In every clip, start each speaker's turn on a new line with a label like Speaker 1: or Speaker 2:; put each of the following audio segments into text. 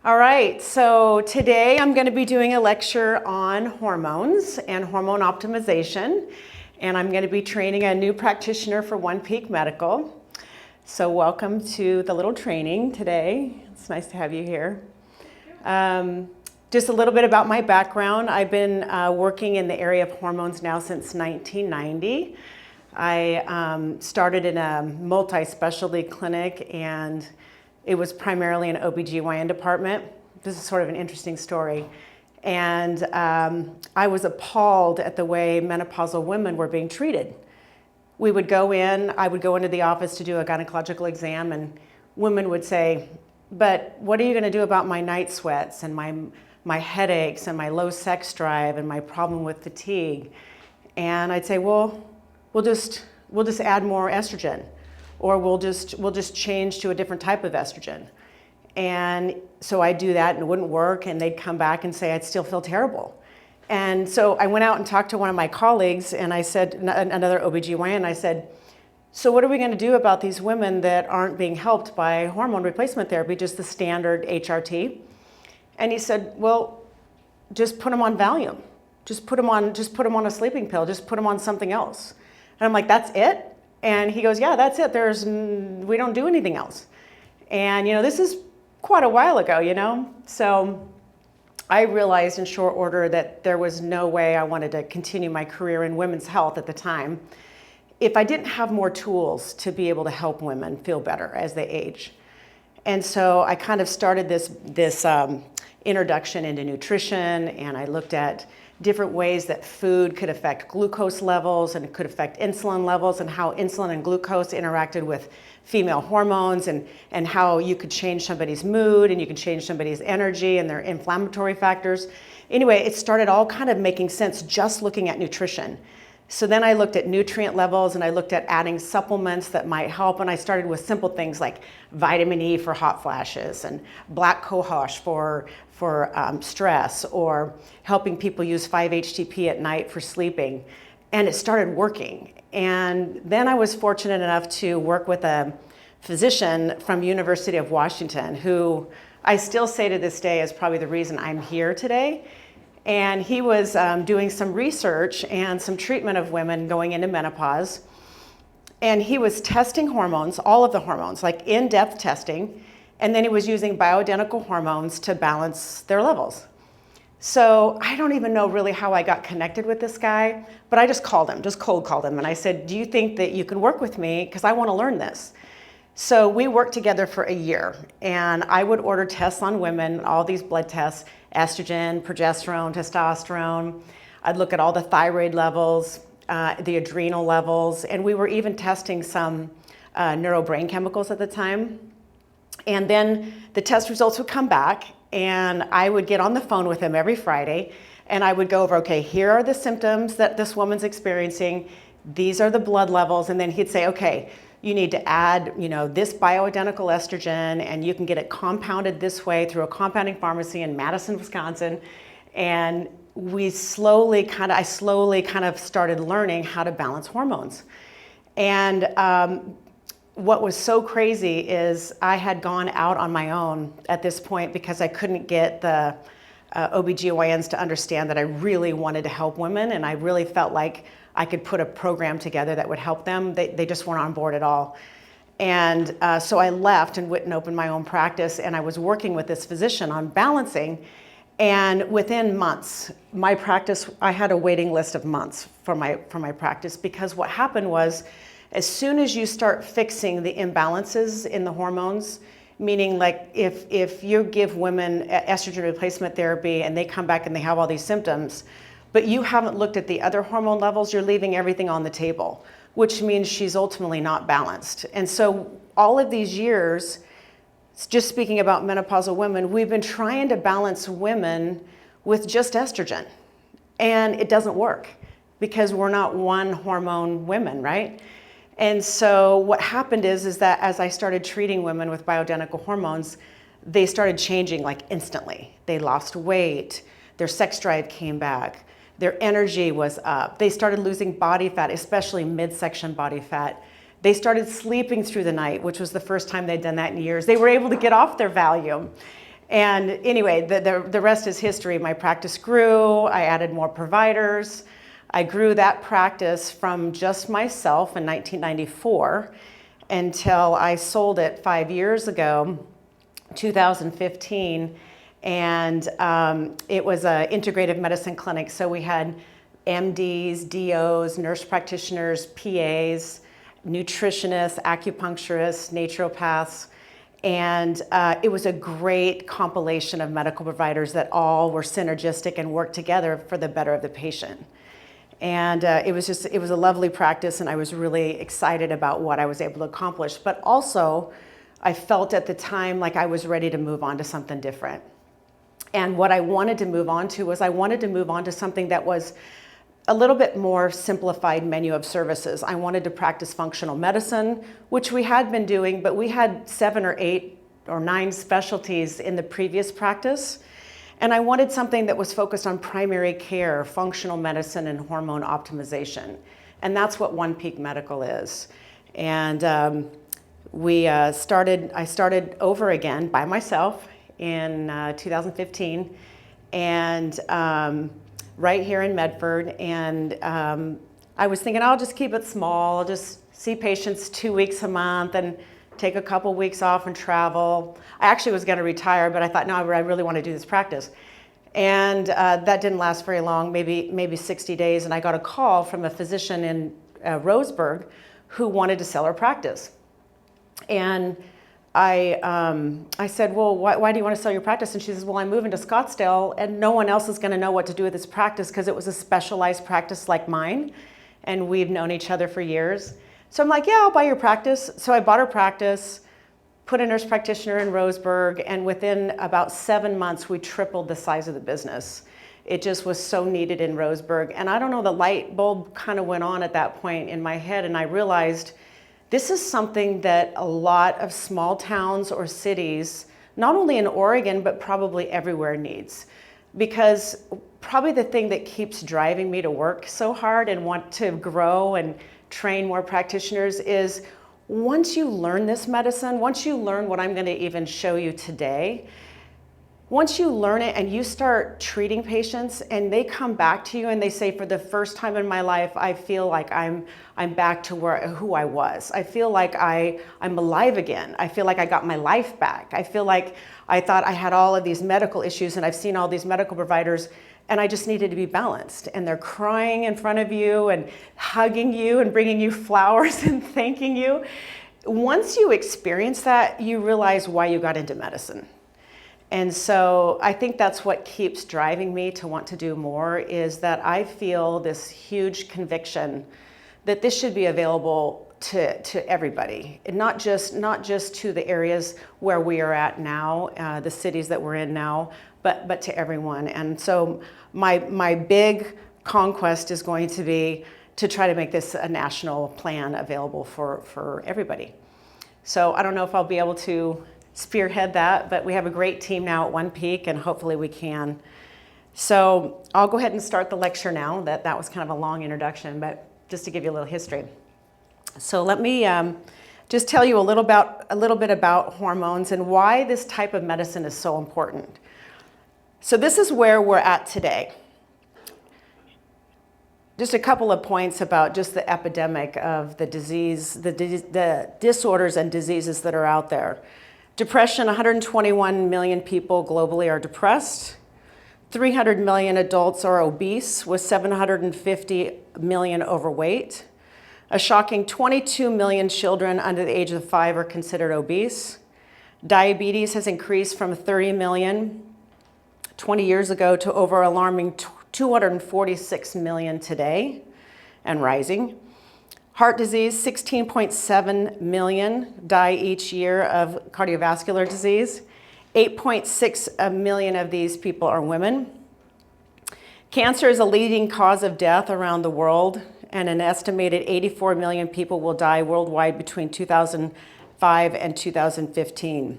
Speaker 1: All right, so today I'm going to be doing a lecture on hormones and hormone optimization, and I'm going to be training a new practitioner for One Peak Medical. So welcome to the little training today. It's nice to have you here. Just a little bit about my background. I've been working in the area of hormones now since 1990. I started in a multi-specialty clinic, and it was primarily an OBGYN department. This is sort of an interesting story. And I was appalled at the way menopausal women were being treated. We would go in, I would go into the office to do a gynecological exam, and women would say, but what are you gonna do about my night sweats and my headaches and my low sex drive and my problem with fatigue? And I'd say, well, we'll just add more estrogen, or we'll just change to a different type of estrogen. And so I'd do that and it wouldn't work, and they'd come back and say I'd still feel terrible. And so I went out and talked to one of my colleagues, and I said, another OBGYN, I said, so what are we gonna do about these women that aren't being helped by hormone replacement therapy, just the standard HRT? And he said, well, just put them on Valium. Just put them on a sleeping pill, just put them on something else. And I'm like, that's it? And he goes, yeah, that's it. We don't do anything else. And this is quite a while ago, So I realized in short order that there was no way I wanted to continue my career in women's health at the time if I didn't have more tools to be able to help women feel better as they age. And so I kind of started this introduction into nutrition, and I looked at different ways that food could affect glucose levels, and it could affect insulin levels, and how insulin and glucose interacted with female hormones, and how you could change somebody's mood, and you can change somebody's energy and their inflammatory factors. Anyway, it started all kind of making sense just looking at nutrition. So then I looked at nutrient levels, and I looked at adding supplements that might help, and I started with simple things like vitamin E for hot flashes and black cohosh for stress, or helping people use 5-HTP at night for sleeping. And it started working. And then I was fortunate enough to work with a physician from University of Washington, who I still say to this day is probably the reason I'm here today. And he was doing some research and some treatment of women going into menopause. And he was testing hormones, all of the hormones, like in-depth testing. And then he was using bioidentical hormones to balance their levels. So I don't even know really how I got connected with this guy, but I just called him, just cold called him. And I said, do you think that you can work with me? Because I want to learn this. So we worked together for a year, and I would order tests on women, all these blood tests, estrogen, progesterone, testosterone. I'd look at all the thyroid levels, the adrenal levels, and we were even testing some neurobrain chemicals at the time. And then the test results would come back, and I would get on the phone with him every Friday, and I would go over, okay, here are the symptoms that this woman's experiencing, these are the blood levels, and then he'd say, okay, you need to add, this bioidentical estrogen, and you can get it compounded this way through a compounding pharmacy in Madison, Wisconsin. And I slowly kind of started learning how to balance hormones. And what was so crazy is I had gone out on my own at this point because I couldn't get the OBGYNs to understand that I really wanted to help women, and I really felt like I could put a program together that would help them. They just weren't on board at all. And so I left and went and opened my own practice, and I was working with this physician on balancing. And within months, my practice, I had a waiting list of months for my practice, because what happened was, as soon as you start fixing the imbalances in the hormones, meaning like if you give women estrogen replacement therapy and they come back and they have all these symptoms, but you haven't looked at the other hormone levels, you're leaving everything on the table, which means she's ultimately not balanced. And so all of these years, just speaking about menopausal women, we've been trying to balance women with just estrogen. And it doesn't work because we're not one hormone women, right? And so what happened is that as I started treating women with bioidentical hormones, they started changing like instantly. They lost weight, their sex drive came back, their energy was up. They started losing body fat, especially midsection body fat. They started sleeping through the night, which was the first time they'd done that in years. They were able to get off their Valium. And anyway, the rest is history. My practice grew, I added more providers. I grew that practice from just myself in 1994 until I sold it 5 years ago, 2015. And it was an integrative medicine clinic. So we had MDs, DOs, nurse practitioners, PAs, nutritionists, acupuncturists, naturopaths. And it was a great compilation of medical providers that all were synergistic and worked together for the better of the patient. And it was a lovely practice, and I was really excited about what I was able to accomplish. But also, I felt at the time like I was ready to move on to something different. And what I wanted to move on to was I wanted to move on to something that was a little bit more simplified menu of services. I wanted to practice functional medicine, which we had been doing, but we had 7 or 8 or 9 specialties in the previous practice. And I wanted something that was focused on primary care, functional medicine, and hormone optimization. And that's what One Peak Medical is. And I started over again by myself in 2015, and right here in Medford. And I was thinking, I'll just keep it small. I'll just see patients 2 weeks a month and take a couple weeks off and travel. I actually was going to retire, but I thought, no, I really want to do this practice. And that didn't last very long, maybe 60 days. And I got a call from a physician in Roseburg who wanted to sell her practice. And I said, well, why do you want to sell your practice? And she says, well, I'm moving to Scottsdale, and no one else is going to know what to do with this practice because it was a specialized practice like mine, and we've known each other for years. So I'm like, yeah, I'll buy your practice. So I bought her practice, put a nurse practitioner in Roseburg, and within about 7 months, we tripled the size of the business. It just was so needed in Roseburg. And I don't know, the light bulb kind of went on at that point in my head, and I realized this is something that a lot of small towns or cities, not only in Oregon, but probably everywhere needs. Because probably the thing that keeps driving me to work so hard and want to grow and train more practitioners is once you learn this medicine, once you learn what I'm going to even show you today, once you learn it and you start treating patients and they come back to you and they say, for the first time in my life, I feel like I'm back to who I was. I feel like I'm alive again. I feel like I got my life back. I feel like I thought I had all of these medical issues and I've seen all these medical providers and I just needed to be balanced. And they're crying in front of you and hugging you and bringing you flowers and thanking you. Once you experience that, you realize why you got into medicine. And so I think that's what keeps driving me to want to do more, is that I feel this huge conviction that this should be available to everybody, and not just to the areas where we are at now, the cities that we're in now, but to everyone. And so my big conquest is going to be to try to make this a national plan available for everybody. So I don't know if I'll be able to spearhead that, but we have a great team now at One Peak, and hopefully we can. So I'll go ahead and start the lecture now. That was kind of a long introduction, but just to give you a little history. So let me just tell you a little bit about hormones and why this type of medicine is so important. So this is where we're at today. Just a couple of points about just the epidemic of the disease, the disorders and diseases that are out there. Depression, 121 million people globally are depressed. 300 million adults are obese, with 750 million overweight. A shocking 22 million children under the age of 5 are considered obese. Diabetes has increased from 30 million 20 years ago to over alarming 246 million today and rising. Heart disease, 16.7 million die each year of cardiovascular disease. 8.6 million of these people are women. Cancer is a leading cause of death around the world, and an estimated 84 million people will die worldwide between 2005 and 2015.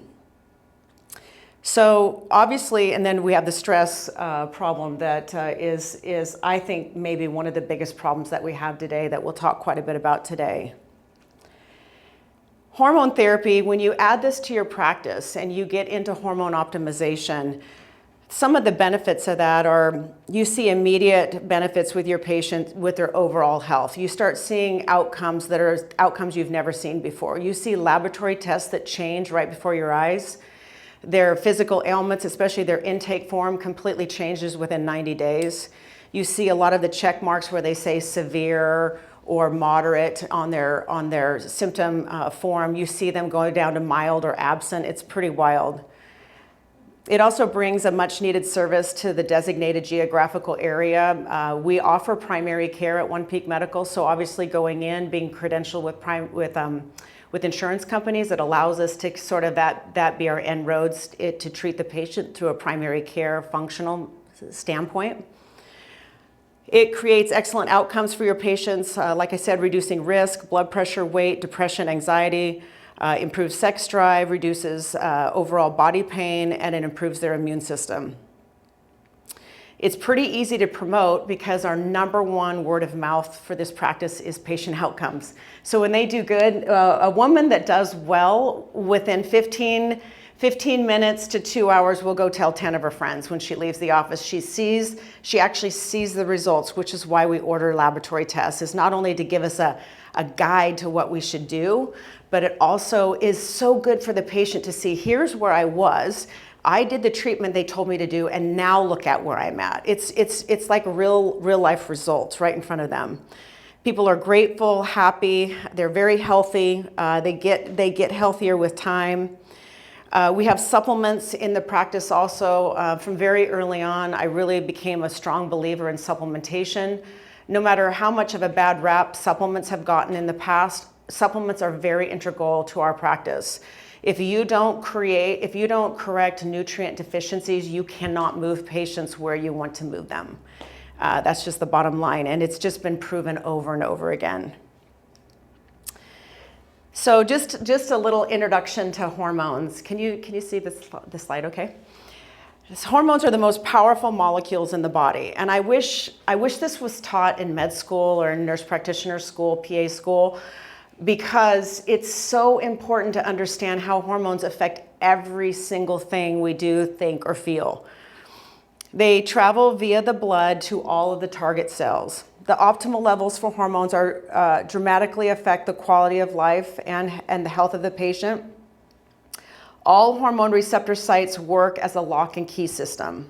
Speaker 1: So obviously, and then we have the stress problem that is, I think, maybe one of the biggest problems that we have today that we'll talk quite a bit about today. Hormone therapy, when you add this to your practice and you get into hormone optimization, some of the benefits of that are you see immediate benefits with your patient with their overall health. You start seeing outcomes that are outcomes you've never seen before. You see laboratory tests that change right before your eyes. Their physical ailments, especially their intake form, completely changes within 90 days. You see a lot of the check marks where they say severe or moderate on their symptom form. You see them going down to mild or absent. It's pretty wild. It also brings a much needed service to the designated geographical area. We offer primary care at One Peak Medical, so obviously going in, being credentialed with insurance companies, it allows us to sort of that be our end roads to treat the patient through a primary care functional standpoint. It creates excellent outcomes for your patients, like I said, reducing risk, blood pressure, weight, depression, anxiety, improves sex drive, reduces overall body pain, and it improves their immune system. It's pretty easy to promote because our #1 word of mouth for this practice is patient outcomes. So when they do good, a woman that does well within 15 minutes to 2 hours will go tell 10 of her friends when she leaves the office. She actually sees the results, which is why we order laboratory tests, is not only to give us a guide to what we should do, but it also is so good for the patient to see, here's where I was, I did the treatment they told me to do, and now look at where I'm at. It's like real life results right in front of them. People are grateful, happy, they're very healthy, they get healthier with time. We have supplements in the practice also. From very early on, I really became a strong believer in supplementation. No matter how much of a bad rap supplements have gotten in the past, supplements are very integral to our practice. If you don't correct nutrient deficiencies, you cannot move patients where you want to move them. That's just the bottom line, and it's just been proven over and over again. So just a little introduction to hormones. Can you see this slide okay? Hormones are the most powerful molecules in the body, and I wish this was taught in med school or in nurse practitioner school, PA school, because it's so important to understand how hormones affect every single thing we do, think, or feel. They travel via the blood to all of the target cells. The optimal levels for hormones are dramatically affect the quality of life and the health of the patient. All hormone receptor sites work as a lock and key system.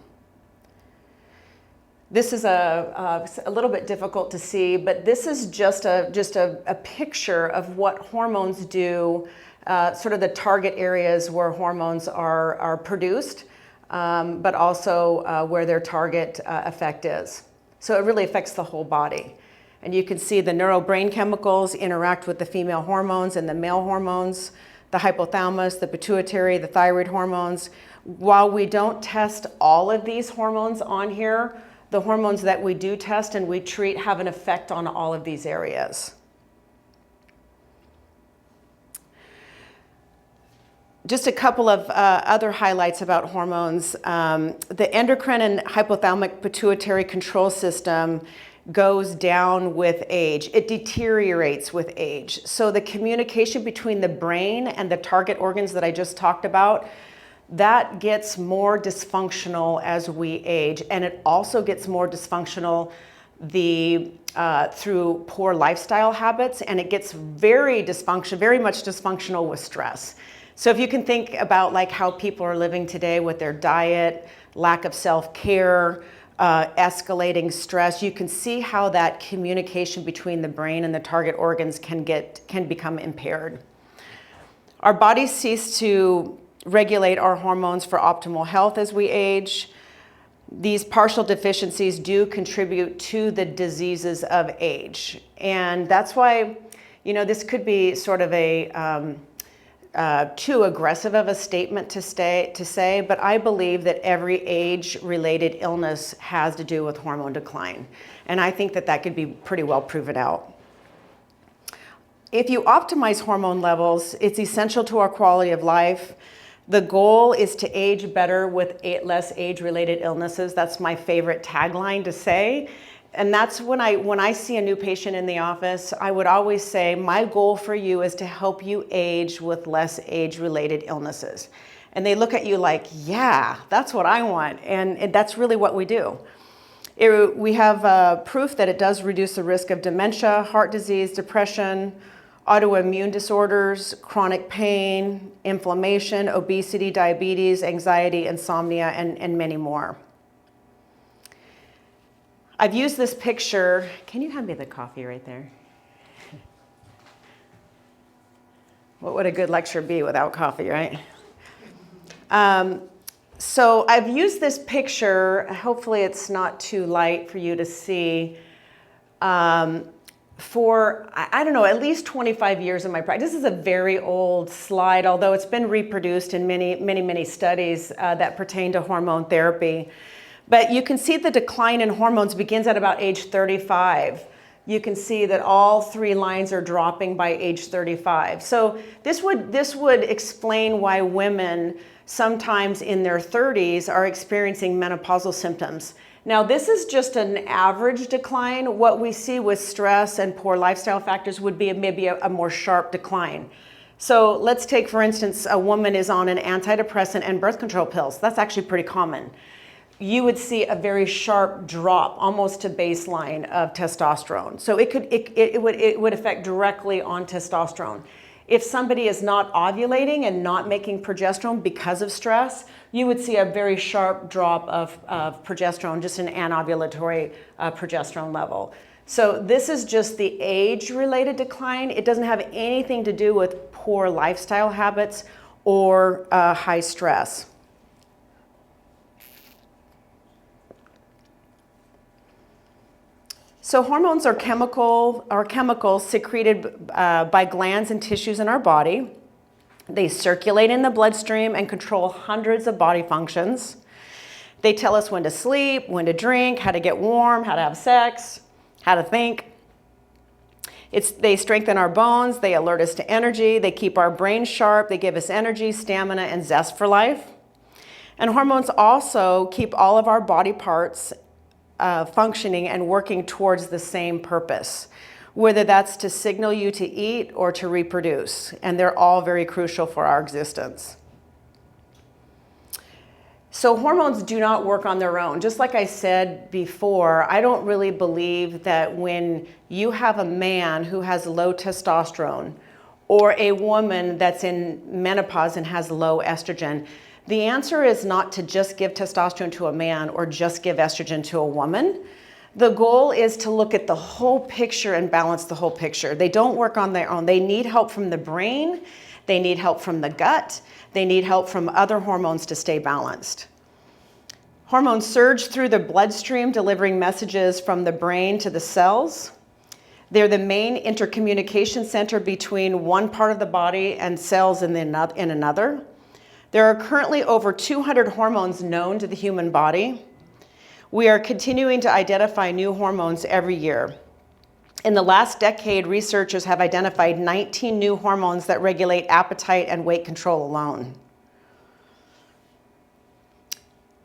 Speaker 1: This is a little bit difficult to see, but this is just a picture of what hormones do, sort of the target areas where hormones are produced, but also where their target effect is. So it really affects the whole body. And you can see the neurobrain chemicals interact with the female hormones and the male hormones, the hypothalamus, the pituitary, the thyroid hormones. While we don't test all of these hormones on here, the hormones that we do test and we treat have an effect on all of these areas. Just a couple of other highlights about hormones. The endocrine and hypothalamic pituitary control system goes down with age. It deteriorates with age. So the communication between the brain and the target organs that I just talked about, that gets more dysfunctional as we age, and it also gets more dysfunctional through poor lifestyle habits, and it gets very much dysfunctional with stress. So if you can think about like how people are living today with their diet, lack of self-care, escalating stress, you can see how that communication between the brain and the target organs can become impaired. Our bodies cease to regulate our hormones for optimal health as we age. These partial deficiencies do contribute to the diseases of age. And that's why, this could be sort of a too aggressive of a statement to say, but I believe that every age-related illness has to do with hormone decline. And I think that could be pretty well proven out. If you optimize hormone levels, it's essential to our quality of life. The goal is to age better with less age-related illnesses. That's my favorite tagline to say. And that's when I see a new patient in the office, I would always say, my goal for you is to help you age with less age-related illnesses. And they look at you like, yeah, that's what I want. And that's really what we do. We have proof that it does reduce the risk of dementia, heart disease, depression, autoimmune disorders, chronic pain, inflammation, obesity, diabetes, anxiety, insomnia, and many more. I've used this picture. Can you hand me the coffee right there? What would a good lecture be without coffee, right? So I've used this picture, hopefully it's not too light for you to see, for, I don't know, at least 25 years in my practice. This is a very old slide, although it's been reproduced in many studies that pertain to hormone therapy. But you can see the decline in hormones begins at about age 35. You can see that all three lines are dropping by age 35. So this would explain why women sometimes in their 30s are experiencing menopausal symptoms. Now, this is just an average decline. What we see with stress and poor lifestyle factors would be maybe a more sharp decline. So let's take, for instance, a woman is on an antidepressant and birth control pills. That's actually pretty common. You would see a very sharp drop, almost to baseline, of testosterone. So it would affect directly on testosterone. If somebody is not ovulating and not making progesterone because of stress, you would see a very sharp drop of progesterone, just an anovulatory progesterone level. So this is just the age-related decline. It doesn't have anything to do with poor lifestyle habits or high stress. So hormones are chemicals secreted by glands and tissues in our body. They circulate in the bloodstream and control hundreds of body functions. They tell us when to sleep, when to drink, how to get warm, how to have sex, how to think. They strengthen our bones, they alert us to energy, they keep our brain sharp, they give us energy, stamina, and zest for life. And hormones also keep all of our body parts functioning and working towards the same purpose, whether that's to signal you to eat or to reproduce. And they're all very crucial for our existence. So hormones do not work on their own. Just like I said before, I don't really believe that when you have a man who has low testosterone or a woman that's in menopause and has low estrogen, the answer is not to just give testosterone to a man or just give estrogen to a woman. The goal is to look at the whole picture and balance the whole picture. They don't work on their own. They need help from the brain. They need help from the gut. They need help from other hormones to stay balanced. Hormones surge through the bloodstream, delivering messages from the brain to the cells. They're the main intercommunication center between one part of the body and cells in another. There are currently over 200 hormones known to the human body. We are continuing to identify new hormones every year. In the last decade, researchers have identified 19 new hormones that regulate appetite and weight control alone.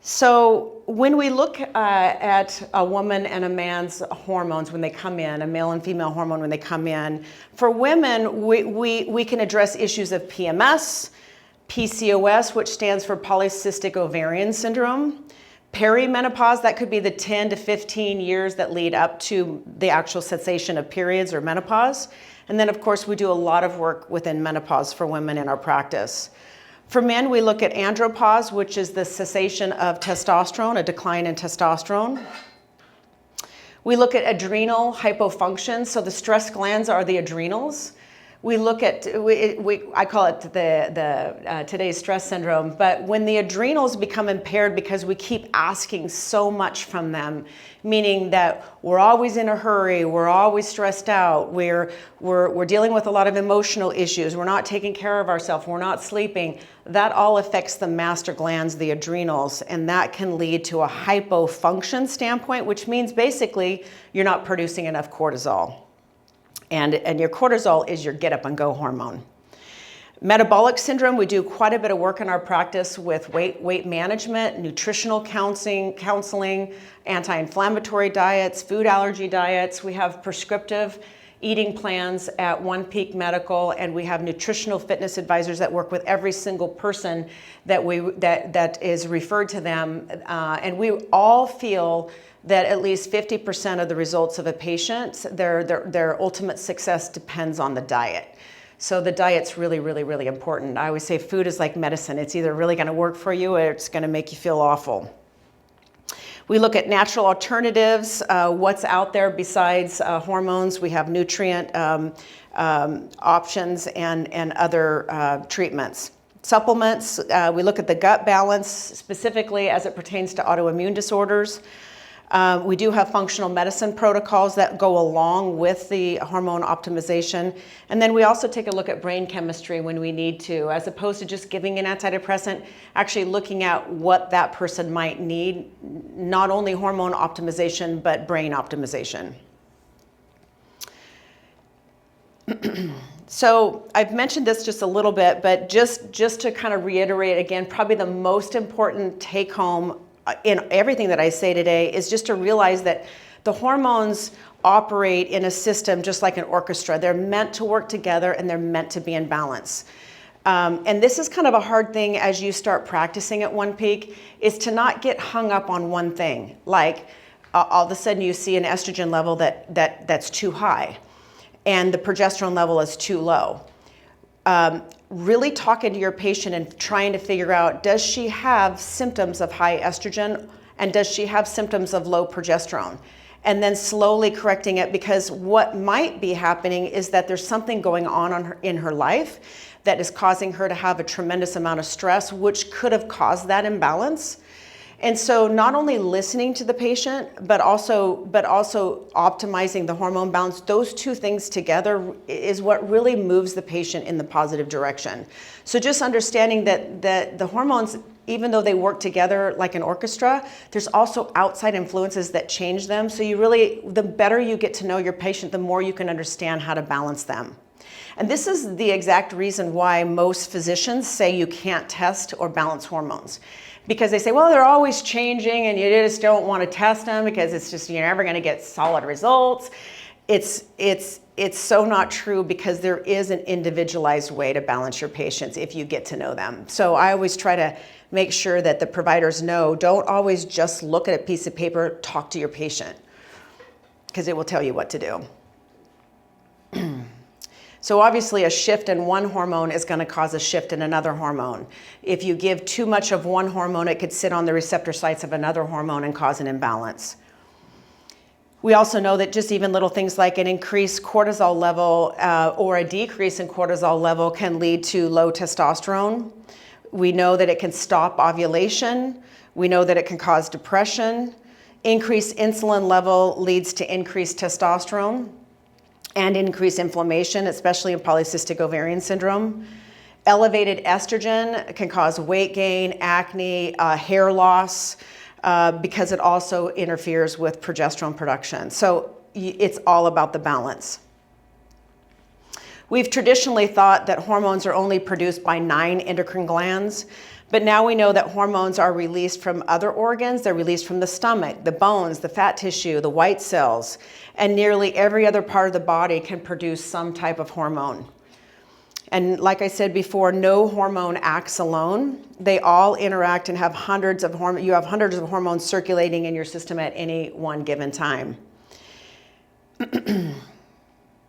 Speaker 1: So when we look at a woman and a man's hormones when they come in, a male and female hormone when they come in, for women, we can address issues of PMS, PCOS, which stands for polycystic ovarian syndrome, perimenopause, that could be the 10 to 15 years that lead up to the actual cessation of periods or menopause. And then, of course, we do a lot of work within menopause for women in our practice. For men, we look at andropause, which is the cessation of testosterone, a decline in testosterone. We look at adrenal hypofunction, so the stress glands are the adrenals. We look at, I call it today's stress syndrome, but when the adrenals become impaired because we keep asking so much from them, meaning that we're always in a hurry, we're always stressed out, we're dealing with a lot of emotional issues, we're not taking care of ourselves, we're not sleeping, that all affects the master glands, the adrenals, and that can lead to a hypofunction standpoint, which means basically you're not producing enough cortisol. And your cortisol is your get up and go hormone. Metabolic syndrome, we do quite a bit of work in our practice with weight management, nutritional counseling, anti-inflammatory diets, food allergy diets. We have prescriptive eating plans at One Peak Medical, and we have nutritional fitness advisors that work with every single person that is referred to them. And we all feel that at least 50% of the results of a patient, their ultimate success depends on the diet. So the diet's really, really, really important. I always say food is like medicine. It's either really gonna work for you or it's gonna make you feel awful. We look at natural alternatives, what's out there besides hormones. We have nutrient options and other treatments. Supplements, we look at the gut balance specifically as it pertains to autoimmune disorders. We do have functional medicine protocols that go along with the hormone optimization. And then we also take a look at brain chemistry when we need to, as opposed to just giving an antidepressant, actually looking at what that person might need, not only hormone optimization, but brain optimization. So I've mentioned this just a little bit, but just to kind of reiterate again, probably the most important take home in everything that I say today is just to realize that the hormones operate in a system just like an orchestra. They're meant to work together and they're meant to be in balance. And this is kind of a hard thing as you start practicing at One Peak, is to not get hung up on one thing. Like all of a sudden you see an estrogen level that's too high and the progesterone level is too low. Really talking to your patient and trying to figure out, does she have symptoms of high estrogen and does she have symptoms of low progesterone? And then slowly correcting it, because what might be happening is that there's something going on in her life that is causing her to have a tremendous amount of stress, which could have caused that imbalance. And so not only listening to the patient, but also optimizing the hormone balance, those two things together is what really moves the patient in the positive direction. So just understanding that the hormones, even though they work together like an orchestra, there's also outside influences that change them. So the better you get to know your patient, the more you can understand how to balance them. And this is the exact reason why most physicians say you can't test or balance hormones. Because they say, well, they're always changing and you just don't want to test them because it's just, you're never going to get solid results. It's so not true, because there is an individualized way to balance your patients if you get to know them. So I always try to make sure that the providers know, don't always just look at a piece of paper, talk to your patient, because it will tell you what to do. So obviously a shift in one hormone is going to cause a shift in another hormone. If you give too much of one hormone, it could sit on the receptor sites of another hormone and cause an imbalance. We also know that just even little things like an increased cortisol level or a decrease in cortisol level can lead to low testosterone. We know that it can stop ovulation. We know that it can cause depression. Increased insulin level leads to increased testosterone and increased inflammation, especially in polycystic ovarian syndrome. Elevated estrogen can cause weight gain, acne, hair loss, because it also interferes with progesterone production. So it's all about the balance. We've traditionally thought that hormones are only produced by 9 endocrine glands, but now we know that hormones are released from other organs. They're released from the stomach, the bones, the fat tissue, the white cells, and nearly every other part of the body can produce some type of hormone. And like I said before, no hormone acts alone. They all interact and have hundreds of hormones. You have hundreds of hormones circulating in your system at any one given time.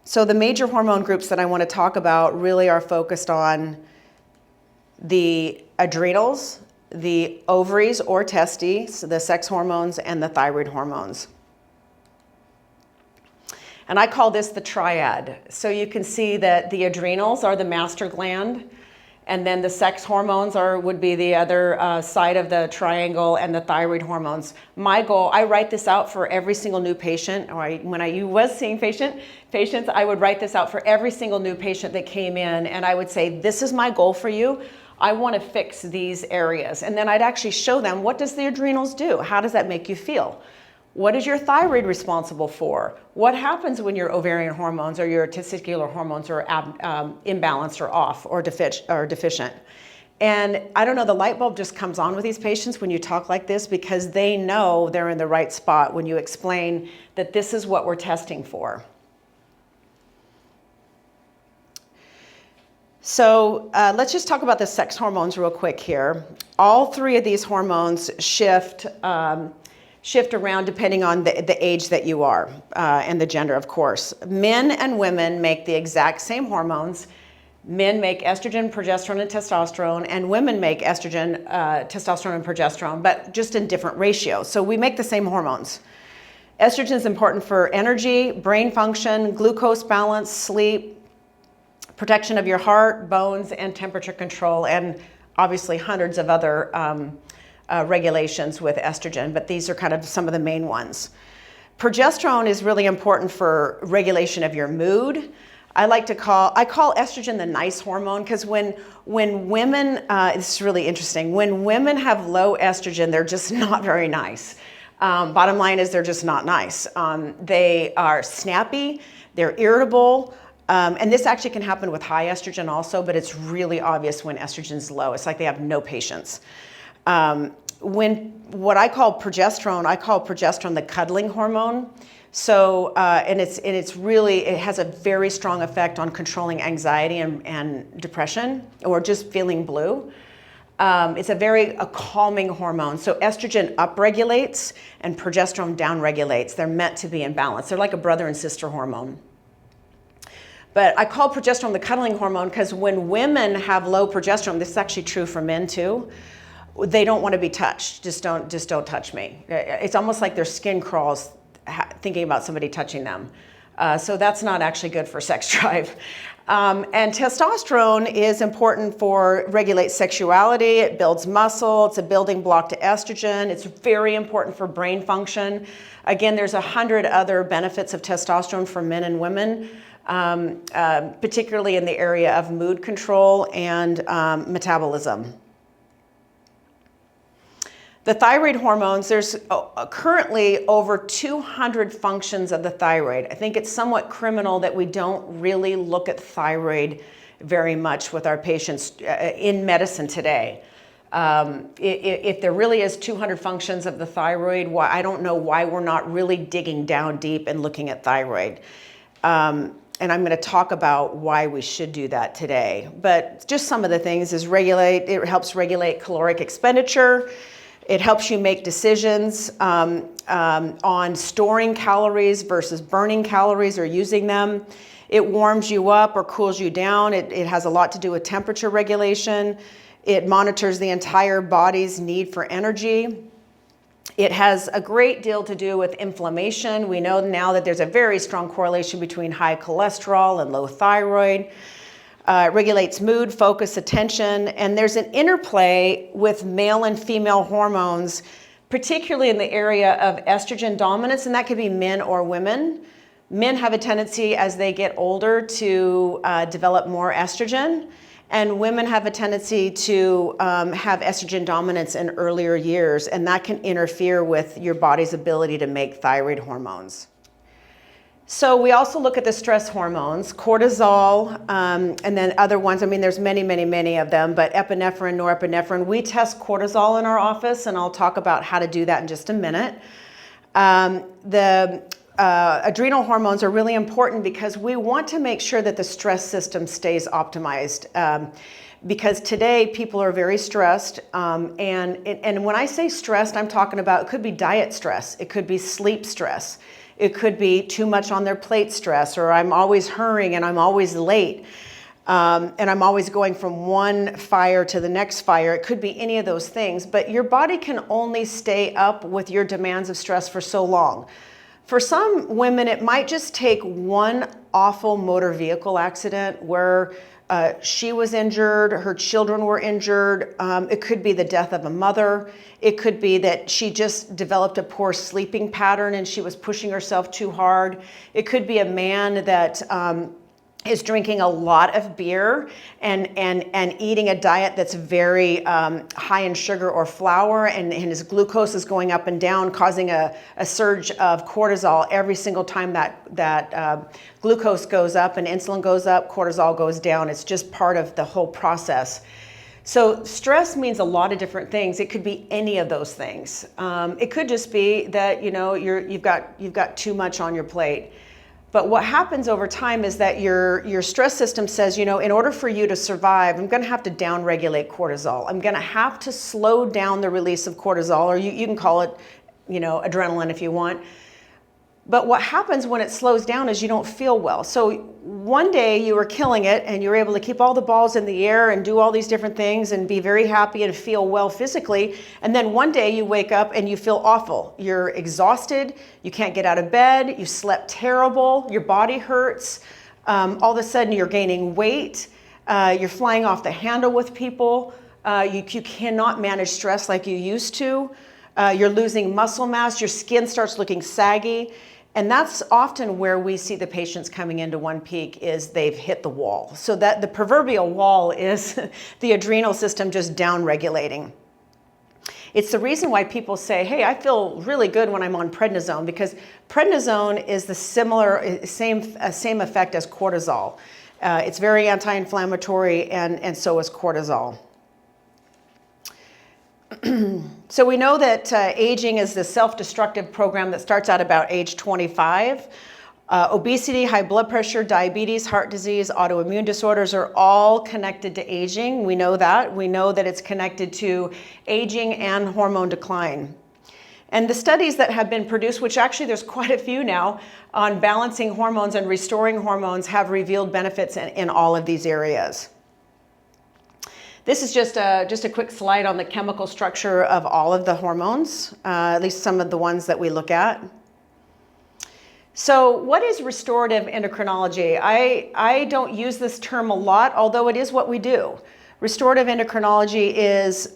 Speaker 1: So the major hormone groups that I want to talk about really are focused on the adrenals, the ovaries or testes, the sex hormones, and the thyroid hormones. And I call this the triad. So you can see that the adrenals are the master gland, and then the sex hormones would be the other side of the triangle, and the thyroid hormones. My goal, I write this out for every single new patient, or when I was seeing patients, I would write this out for every single new patient that came in, and I would say, this is my goal for you. I want to fix these areas. And then I'd actually show them, what does the adrenals do? How does that make you feel? What is your thyroid responsible for? What happens when your ovarian hormones or your testicular hormones are imbalanced or off or deficient? And I don't know, the light bulb just comes on with these patients when you talk like this, because they know they're in the right spot when you explain that this is what we're testing for. So let's just talk about the sex hormones real quick here. All three of these hormones shift around depending on the age that you are and the gender, of course. Men and women make the exact same hormones. Men make estrogen, progesterone, and testosterone, and women make estrogen, testosterone, and progesterone, but just in different ratios. So we make the same hormones. Estrogen is important for energy, brain function, glucose balance, sleep, protection of your heart, bones, and temperature control, and obviously hundreds of other regulations with estrogen, but these are kind of some of the main ones. Progesterone is really important for regulation of your mood. I call estrogen the nice hormone, because when women, this is really interesting, when women have low estrogen, they're just not very nice. Bottom line is they're just not nice. They are snappy, they're irritable, and this actually can happen with high estrogen also, but it's really obvious when estrogen's low. It's like they have no patience. What I call progesterone the cuddling hormone. So, and it has a very strong effect on controlling anxiety and depression, or just feeling blue. It's a calming hormone. So estrogen upregulates and progesterone downregulates. They're meant to be in balance. They're like a brother and sister hormone. But I call progesterone the cuddling hormone because when women have low progesterone, this is actually true for men too, they don't want to be touched. Just don't touch me. It's almost like their skin crawls thinking about somebody touching them. So that's not actually good for sex drive. And testosterone is important for regulate sexuality. It builds muscle. It's a building block to estrogen. It's very important for brain function. Again, there's 100 other benefits of testosterone for men and women, particularly in the area of mood control and metabolism. The thyroid hormones, there's currently over 200 functions of the thyroid. I think it's somewhat criminal that we don't really look at thyroid very much with our patients in medicine today. If there really is 200 functions of the thyroid, I don't know why we're not really digging down deep and looking at thyroid. And I'm going to talk about why we should do that today. But just some of the things is it helps regulate caloric expenditure. It helps you make decisions on storing calories versus burning calories or using them. It warms you up or cools you down. It has a lot to do with temperature regulation. It monitors the entire body's need for energy. It has a great deal to do with inflammation. We know now that there's a very strong correlation between high cholesterol and low thyroid. It regulates mood, focus, attention, and there's an interplay with male and female hormones, particularly in the area of estrogen dominance, and that could be men or women. Men have a tendency as they get older to develop more estrogen, and women have a tendency to have estrogen dominance in earlier years, and that can interfere with your body's ability to make thyroid hormones. So we also look at the stress hormones, cortisol, and then other ones. I mean, there's many of them, but epinephrine, norepinephrine. We test cortisol in our office, and I'll talk about how to do that in just a minute. The adrenal hormones are really important because we want to make sure that the stress system stays optimized. Because today people are very stressed, and when I say stressed, I'm talking about, it could be diet stress, it could be sleep stress, it could be too much on their plate stress, or I'm always hurrying and I'm always late, and I'm always going from one fire to the next fire. It could be any of those things, but your body can only stay up with your demands of stress for so long. For some women, it might just take one awful motor vehicle accident where she was injured, her children were injured. It could be the death of a mother. It could be that she just developed a poor sleeping pattern and she was pushing herself too hard. It could be a man that is drinking a lot of beer and eating a diet that's very high in sugar or flour, and his glucose is going up and down, causing a surge of cortisol every single time that glucose goes up and insulin goes up, cortisol goes down. It's just part of the whole process. So stress means a lot of different things. It could be any of those things. It could just be that you've got too much on your plate. But what happens over time is that your stress system says, in order for you to survive, I'm going to have to downregulate cortisol. I'm going to have to slow down the release of cortisol, or you can call it, adrenaline if you want. But what happens when it slows down is you don't feel well. So one day you were killing it and you're able to keep all the balls in the air and do all these different things and be very happy and feel well physically. And then one day you wake up and you feel awful. You're exhausted. You can't get out of bed. You slept terrible. Your body hurts. All of a sudden you're gaining weight. You're flying off the handle with people. You cannot manage stress like you used to. You're losing muscle mass. Your skin starts looking saggy. And that's often where we see the patients coming into One Peak, is they've hit the wall. So that the proverbial wall is the adrenal system just down regulating. It's the reason why people say, hey, I feel really good when I'm on prednisone, because prednisone is the same effect as cortisol. It's very anti-inflammatory, and so is cortisol. So we know that aging is the self-destructive program that starts at about age 25. Obesity, high blood pressure, diabetes, heart disease, autoimmune disorders are all connected to aging. We know that. We know that it's connected to aging and hormone decline. And the studies that have been produced, which actually there's quite a few now, on balancing hormones and restoring hormones, have revealed benefits in all of these areas. This is just a quick slide on the chemical structure of all of the hormones, at least some of the ones that we look at. So what is restorative endocrinology? I don't use this term a lot, although it is what we do. Restorative endocrinology is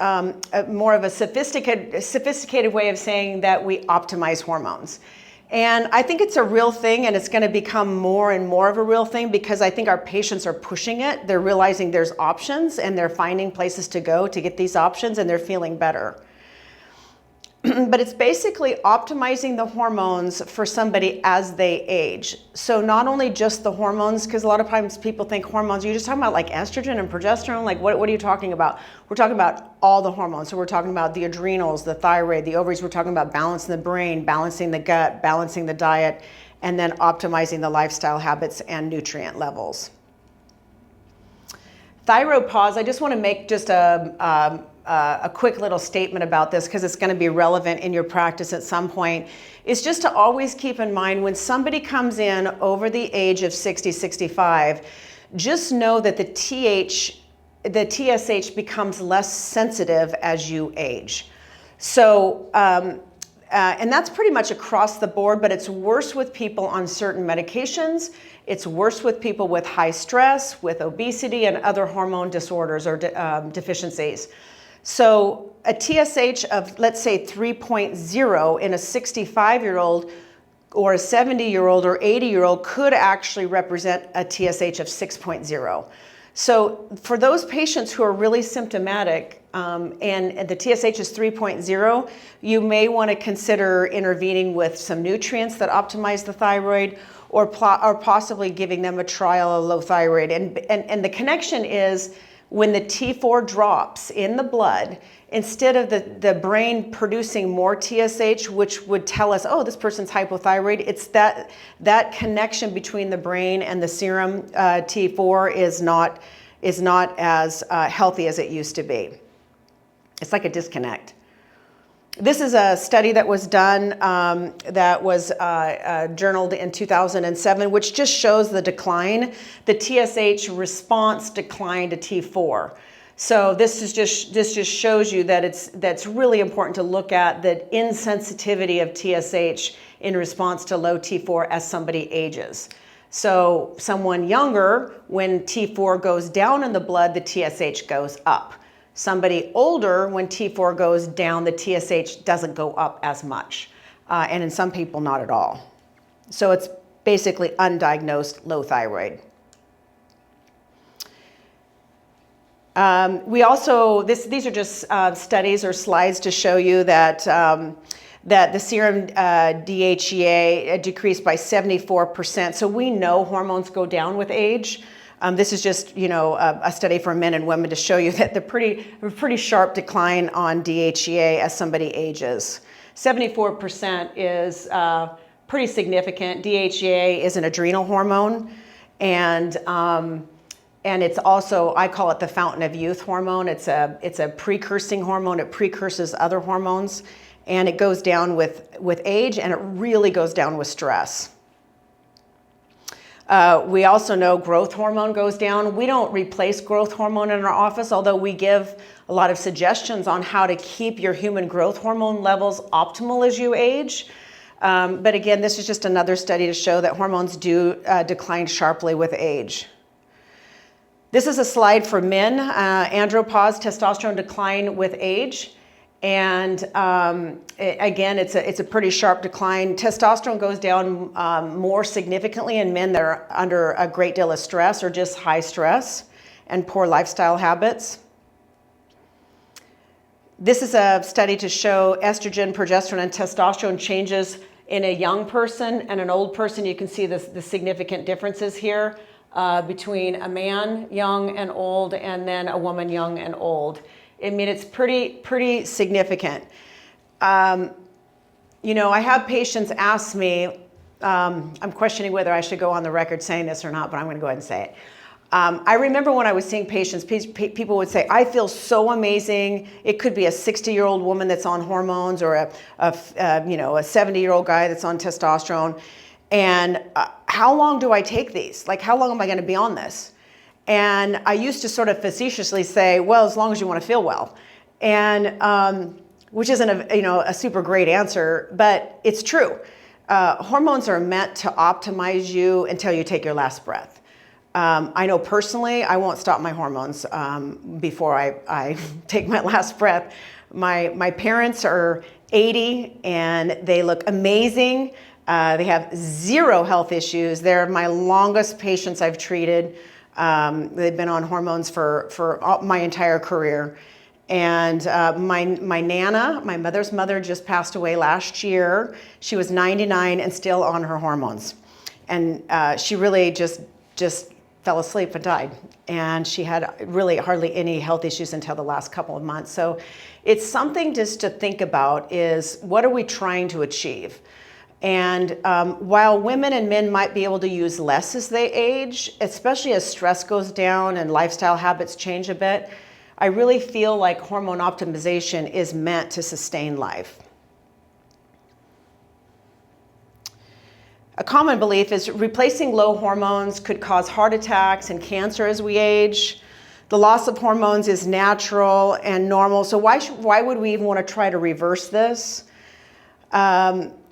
Speaker 1: more of a sophisticated way of saying that we optimize hormones. And I think it's a real thing, and it's going to become more and more of a real thing, because I think our patients are pushing it. They're realizing there's options, and they're finding places to go to get these options, and they're feeling better. But it's basically optimizing the hormones for somebody as they age. So not only just the hormones, because a lot of times people think hormones, you're just talking about like estrogen and progesterone, like what are you talking about? We're talking about all the hormones. So we're talking about the adrenals, the thyroid, the ovaries. We're talking about balancing the brain, balancing the gut, balancing the diet, and then optimizing the lifestyle habits and nutrient levels. Thyroid pause, I just want to make just a quick little statement about this, because it's going to be relevant in your practice at some point, is just to always keep in mind when somebody comes in over the age of 60, 65, just know that the TSH becomes less sensitive as you age. So, and that's pretty much across the board, but it's worse with people on certain medications. It's worse with people with high stress, with obesity, and other hormone disorders or deficiencies. So a TSH of, let's say, 3.0 in a 65-year-old or a 70-year-old or 80-year-old could actually represent a TSH of 6.0. So for those patients who are really symptomatic and the TSH is 3.0, you may want to consider intervening with some nutrients that optimize the thyroid, or possibly giving them a trial of low thyroid. And the connection is, when the T4 drops in the blood, instead of the brain producing more TSH, which would tell us, oh, this person's hypothyroid, it's that connection between the brain and the serum T4 is not as healthy as it used to be. It's like a disconnect. This is a study that was done that was journaled in 2007, which just shows the decline. The TSH response declined to T4. So this just shows you that that's really important to look at the insensitivity of TSH in response to low T4 as somebody ages. So someone younger, when T4 goes down in the blood, the TSH goes up. Somebody older, when T4 goes down, the TSH doesn't go up as much. And in some people, not at all. So it's basically undiagnosed low thyroid. We also, these are just studies or slides to show you that that the serum DHEA decreased by 74%. So we know hormones go down with age. This is just, a study for men and women to show you that the pretty sharp decline on DHEA as somebody ages. 74% is pretty significant. DHEA is an adrenal hormone, and it's also, I call it the fountain of youth hormone. It's a precursing hormone. It precurses other hormones, and it goes down with age, and it really goes down with stress. We also know growth hormone goes down. We don't replace growth hormone in our office, although we give a lot of suggestions on how to keep your human growth hormone levels optimal as you age. But again, this is just another study to show that hormones do decline sharply with age. This is a slide for men, andropause, testosterone decline with age. And again, it's a pretty sharp decline. Testosterone goes down more significantly in men that are under a great deal of stress or just high stress and poor lifestyle habits. This is a study to show estrogen, progesterone, and testosterone changes in a young person and an old person. You can see the significant differences here between a man, young and old, and then a woman, young and old. I mean, it's pretty significant. I have patients ask me, I'm questioning whether I should go on the record saying this or not, but I'm going to go ahead and say it. I remember when I was seeing patients, people would say, I feel so amazing. It could be a 60-year-old woman that's on hormones or a 70-year-old guy that's on testosterone. And how long do I take these? Like, how long am I going to be on this? And I used to sort of facetiously say, well, as long as you want to feel well. And which isn't a super great answer, but it's true. Hormones are meant to optimize you until you take your last breath. I know personally, I won't stop my hormones before I take my last breath. My parents are 80 and they look amazing. They have zero health issues. They're my longest patients I've treated. They've been on hormones for my entire career. And my Nana, my mother's mother, just passed away last year. She was 99 and still on her hormones. And she really just fell asleep and died. And she had really hardly any health issues until the last couple of months. So it's something just to think about is, what are we trying to achieve? And while women and men might be able to use less as they age, especially as stress goes down and lifestyle habits change a bit, I really feel like hormone optimization is meant to sustain life. A common belief is replacing low hormones could cause heart attacks and cancer as we age. The loss of hormones is natural and normal, so why would we even want to try to reverse this?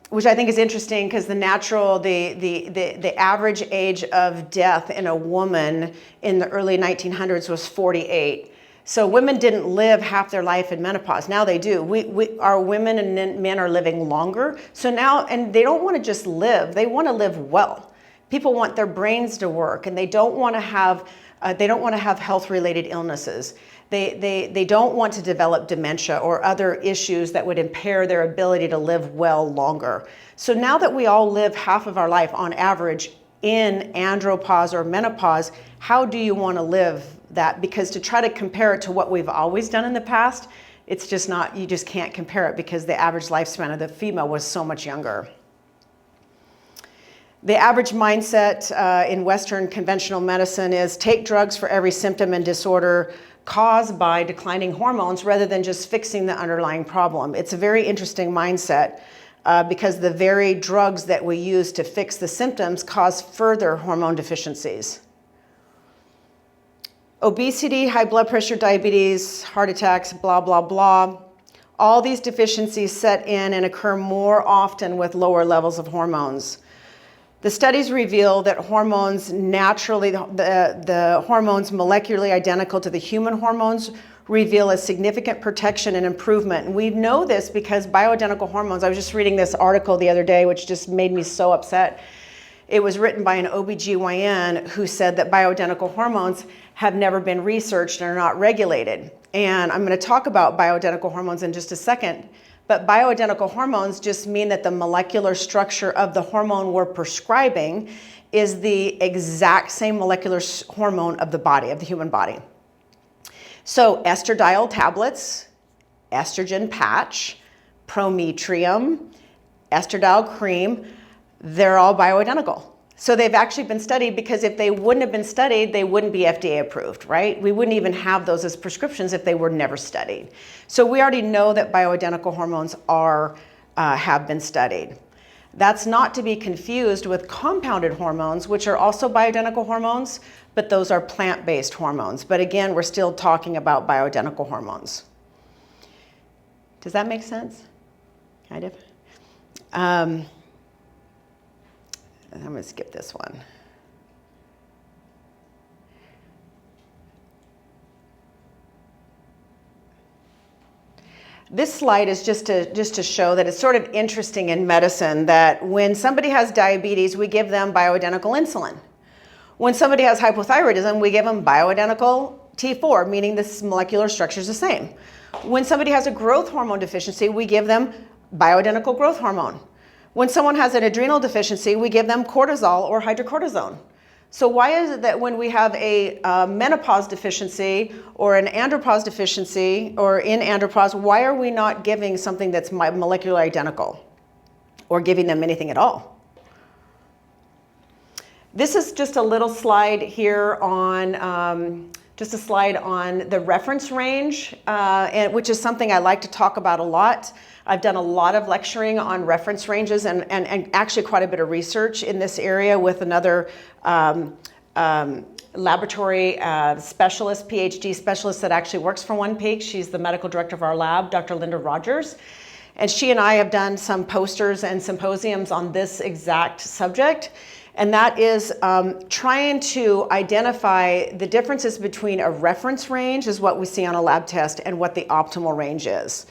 Speaker 1: Which I think is interesting because the average age of death in a woman in the early 1900s was 48. So women didn't live half their life in menopause. Now they do. Our women and men are living longer. So now, and they don't want to just live. They want to live well. People want their brains to work, and they don't want to have health-related illnesses. They don't want to develop dementia or other issues that would impair their ability to live well longer. So now that we all live half of our life on average in andropause or menopause, how do you want to live that? Because to try to compare it to what we've always done in the past, it's just not, you just can't compare it because the average lifespan of the female was so much younger. The average mindset in Western conventional medicine is take drugs for every symptom and disorder caused by declining hormones rather than just fixing the underlying problem. It's a very interesting mindset because the very drugs that we use to fix the symptoms cause further hormone deficiencies. Obesity, high blood pressure, diabetes, heart attacks, blah, blah, blah. All these deficiencies set in and occur more often with lower levels of hormones. The studies reveal that hormones naturally, the hormones molecularly identical to the human hormones reveal a significant protection and improvement. And we know this because bioidentical hormones, I was just reading this article the other day, which just made me so upset. It was written by an OBGYN who said that bioidentical hormones have never been researched and are not regulated. And I'm going to talk about bioidentical hormones in just a second. But bioidentical hormones just mean that the molecular structure of the hormone we're prescribing is the exact same molecular hormone of the body, of the human body. So estradiol tablets, estrogen patch, prometrium, estradiol cream, they're all bioidentical. So they've actually been studied, because if they wouldn't have been studied, they wouldn't be FDA approved, right? We wouldn't even have those as prescriptions if they were never studied. So we already know that bioidentical hormones have been studied. That's not to be confused with compounded hormones, which are also bioidentical hormones, but those are plant-based hormones. But again, we're still talking about bioidentical hormones. Does that make sense? Kind of. I'm going to skip this one. This slide is just to show that it's sort of interesting in medicine that when somebody has diabetes, we give them bioidentical insulin. When somebody has hypothyroidism, we give them bioidentical T4, meaning this molecular structure is the same. When somebody has a growth hormone deficiency, we give them bioidentical growth hormone. When someone has an adrenal deficiency, we give them cortisol or hydrocortisone. So why is it that when we have a menopause deficiency or an andropause deficiency or in andropause, why are we not giving something that's molecular identical or giving them anything at all? This is just a little slide here on just a slide on the reference range, which is something I like to talk about a lot. I've done a lot of lecturing on reference ranges and actually quite a bit of research in this area with another laboratory specialist, PhD specialist that actually works for One Peak. She's the medical director of our lab, Dr. Linda Rogers. And she and I have done some posters and symposiums on this exact subject. And that is trying to identify the differences between a reference range, is what we see on a lab test, and what the optimal range is.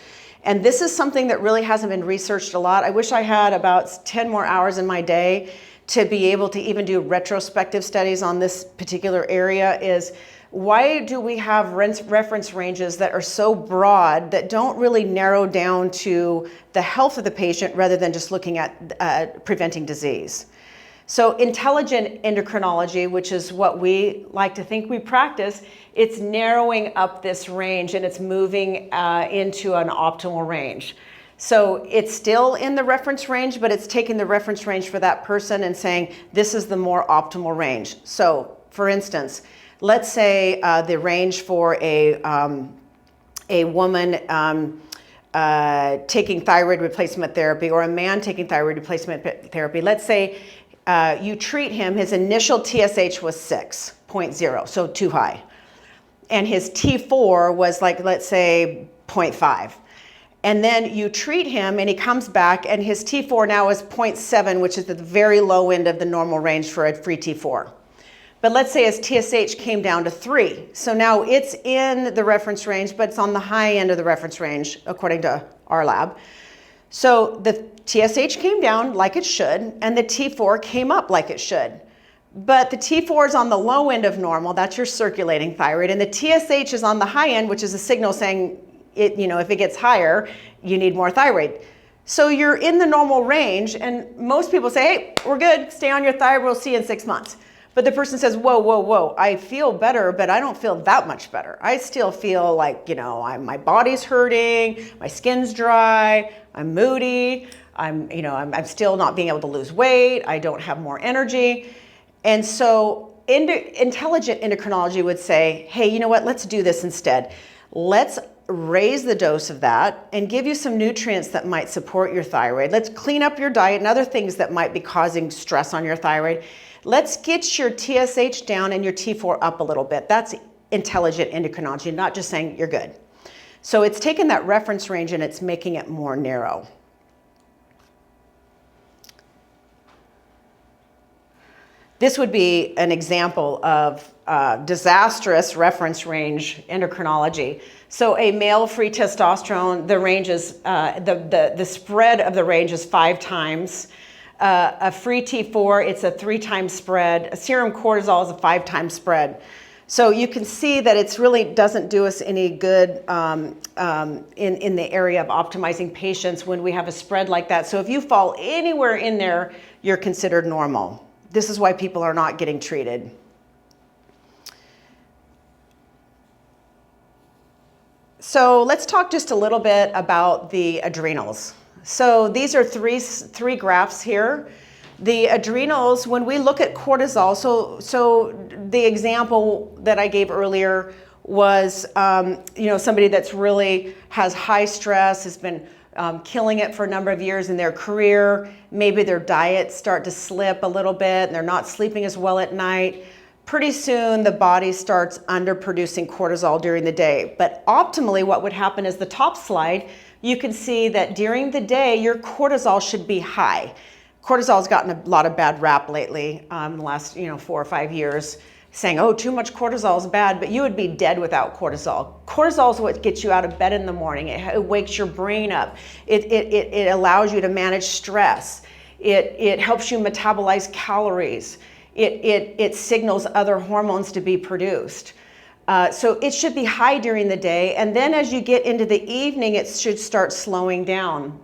Speaker 1: And this is something that really hasn't been researched a lot. I wish I had about 10 more hours in my day to be able to even do retrospective studies on this particular area. Is why do we have reference ranges that are so broad that don't really narrow down to the health of the patient rather than just looking at preventing disease? So intelligent endocrinology, which is what we like to think we practice, it's narrowing up this range and it's moving into an optimal range. So it's still in the reference range, but it's taking the reference range for that person and saying, this is the more optimal range. So for instance, let's say the range for a woman taking thyroid replacement therapy or a man taking thyroid replacement therapy, let's say you treat him, his initial TSH was 6.0, so too high. And his T4 was like, let's say 0.5. And then you treat him and he comes back and his T4 now is 0.7, which is at the very low end of the normal range for a free T4. But let's say his TSH came down to 3. So now it's in the reference range, but it's on the high end of the reference range, according to our lab. So the TSH came down like it should, and the T4 came up like it should. But the T4 is on the low end of normal, that's your circulating thyroid, and the TSH is on the high end, which is a signal saying, if it gets higher, you need more thyroid. So you're in the normal range, and most people say, hey, we're good, stay on your thyroid, we'll see you in 6 months. But the person says, whoa, whoa, whoa, I feel better, but I don't feel that much better. I still feel like, my body's hurting, my skin's dry, I'm moody, I'm still not being able to lose weight, I don't have more energy. And so intelligent endocrinology would say, hey, you know what, let's do this instead. Let's raise the dose of that and give you some nutrients that might support your thyroid. Let's clean up your diet and other things that might be causing stress on your thyroid. Let's get your TSH down and your T4 up a little bit. That's intelligent endocrinology, not just saying you're good. So it's taken that reference range and it's making it more narrow. This would be an example of disastrous reference range endocrinology. So a male free testosterone, the range is, the spread of the range is 5 times A free T4, it's a 3-time spread. A serum cortisol is a 5-time spread. So you can see that it's really doesn't do us any good in the area of optimizing patients when we have a spread like that. So if you fall anywhere in there, you're considered normal. This is why people are not getting treated. So let's talk just a little bit about the adrenals. So these are three graphs here. The adrenals, when we look at cortisol, so the example that I gave earlier was, somebody that's really has high stress, has been killing it for a number of years in their career. Maybe their diets start to slip a little bit and they're not sleeping as well at night. Pretty soon the body starts underproducing cortisol during the day. But optimally what would happen is the top slide, you can see that during the day your cortisol should be high. Cortisol's gotten a lot of bad rap lately in the last 4 or 5 years, saying, oh, too much cortisol is bad, but you would be dead without cortisol. Cortisol is what gets you out of bed in the morning. It wakes your brain up. It allows you to manage stress. It helps you metabolize calories. It signals other hormones to be produced. So it should be high during the day, and then as you get into the evening, it should start slowing down.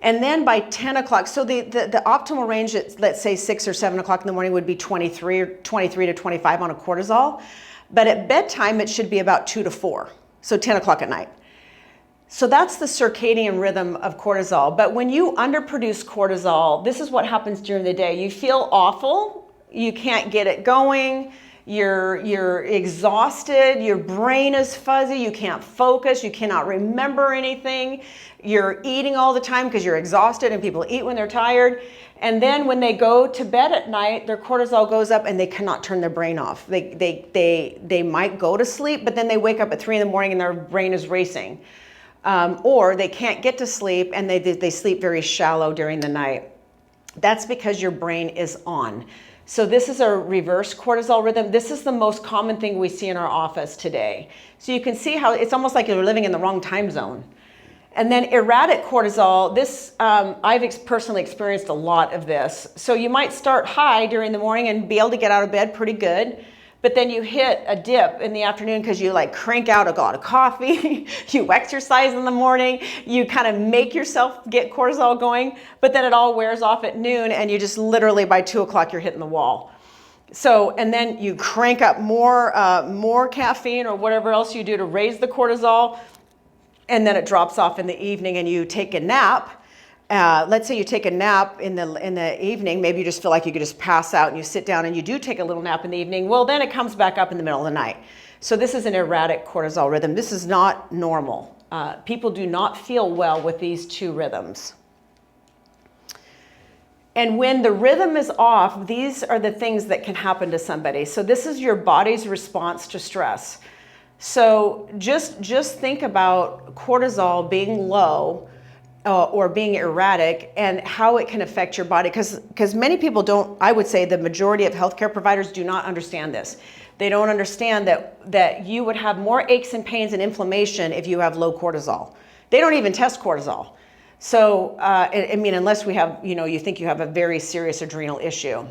Speaker 1: And then by 10 o'clock, so the optimal range at, let's say 6 or 7 o'clock in the morning would be 23 to 25 on a cortisol. But at bedtime, it should be about 2 to 4, so 10 o'clock at night. So that's the circadian rhythm of cortisol. But when you underproduce cortisol, this is what happens during the day. You feel awful, you can't get it going, you're exhausted, your brain is fuzzy, you can't focus, you cannot remember anything, you're eating all the time because you're exhausted, and people eat when they're tired. And then when they go to bed at night, their cortisol goes up and they cannot turn their brain off. They might go to sleep, but then they wake up at 3 in the morning and their brain is racing. Or they can't get to sleep and they sleep very shallow during the night. That's because your brain is on. So this is a reverse cortisol rhythm. This is the most common thing we see in our office today. So you can see how it's almost like you're living in the wrong time zone. And then erratic cortisol, this, I've personally experienced a lot of this. So you might start high during the morning and be able to get out of bed pretty good, but then you hit a dip in the afternoon because you like crank out a lot of coffee, you exercise in the morning, you kind of make yourself get cortisol going, but then it all wears off at noon and you just literally by 2 o'clock you're hitting the wall. So, and then you crank up more caffeine or whatever else you do to raise the cortisol, and then it drops off in the evening and you take a nap. Let's say you take a nap in the evening, maybe you just feel like you could just pass out and you sit down and you do take a little nap in the evening. Well, then it comes back up in the middle of the night. So this is an erratic cortisol rhythm. This is not normal. People do not feel well with these two rhythms. And when the rhythm is off, these are the things that can happen to somebody. So this is your body's response to stress. So just think about cortisol being low or being erratic and how it can affect your body. Because many people don't, I would say the majority of healthcare providers do not understand this. They don't understand that you would have more aches and pains and inflammation if you have low cortisol. They don't even test cortisol. So, I mean, unless we have, you think you have a very serious adrenal issue.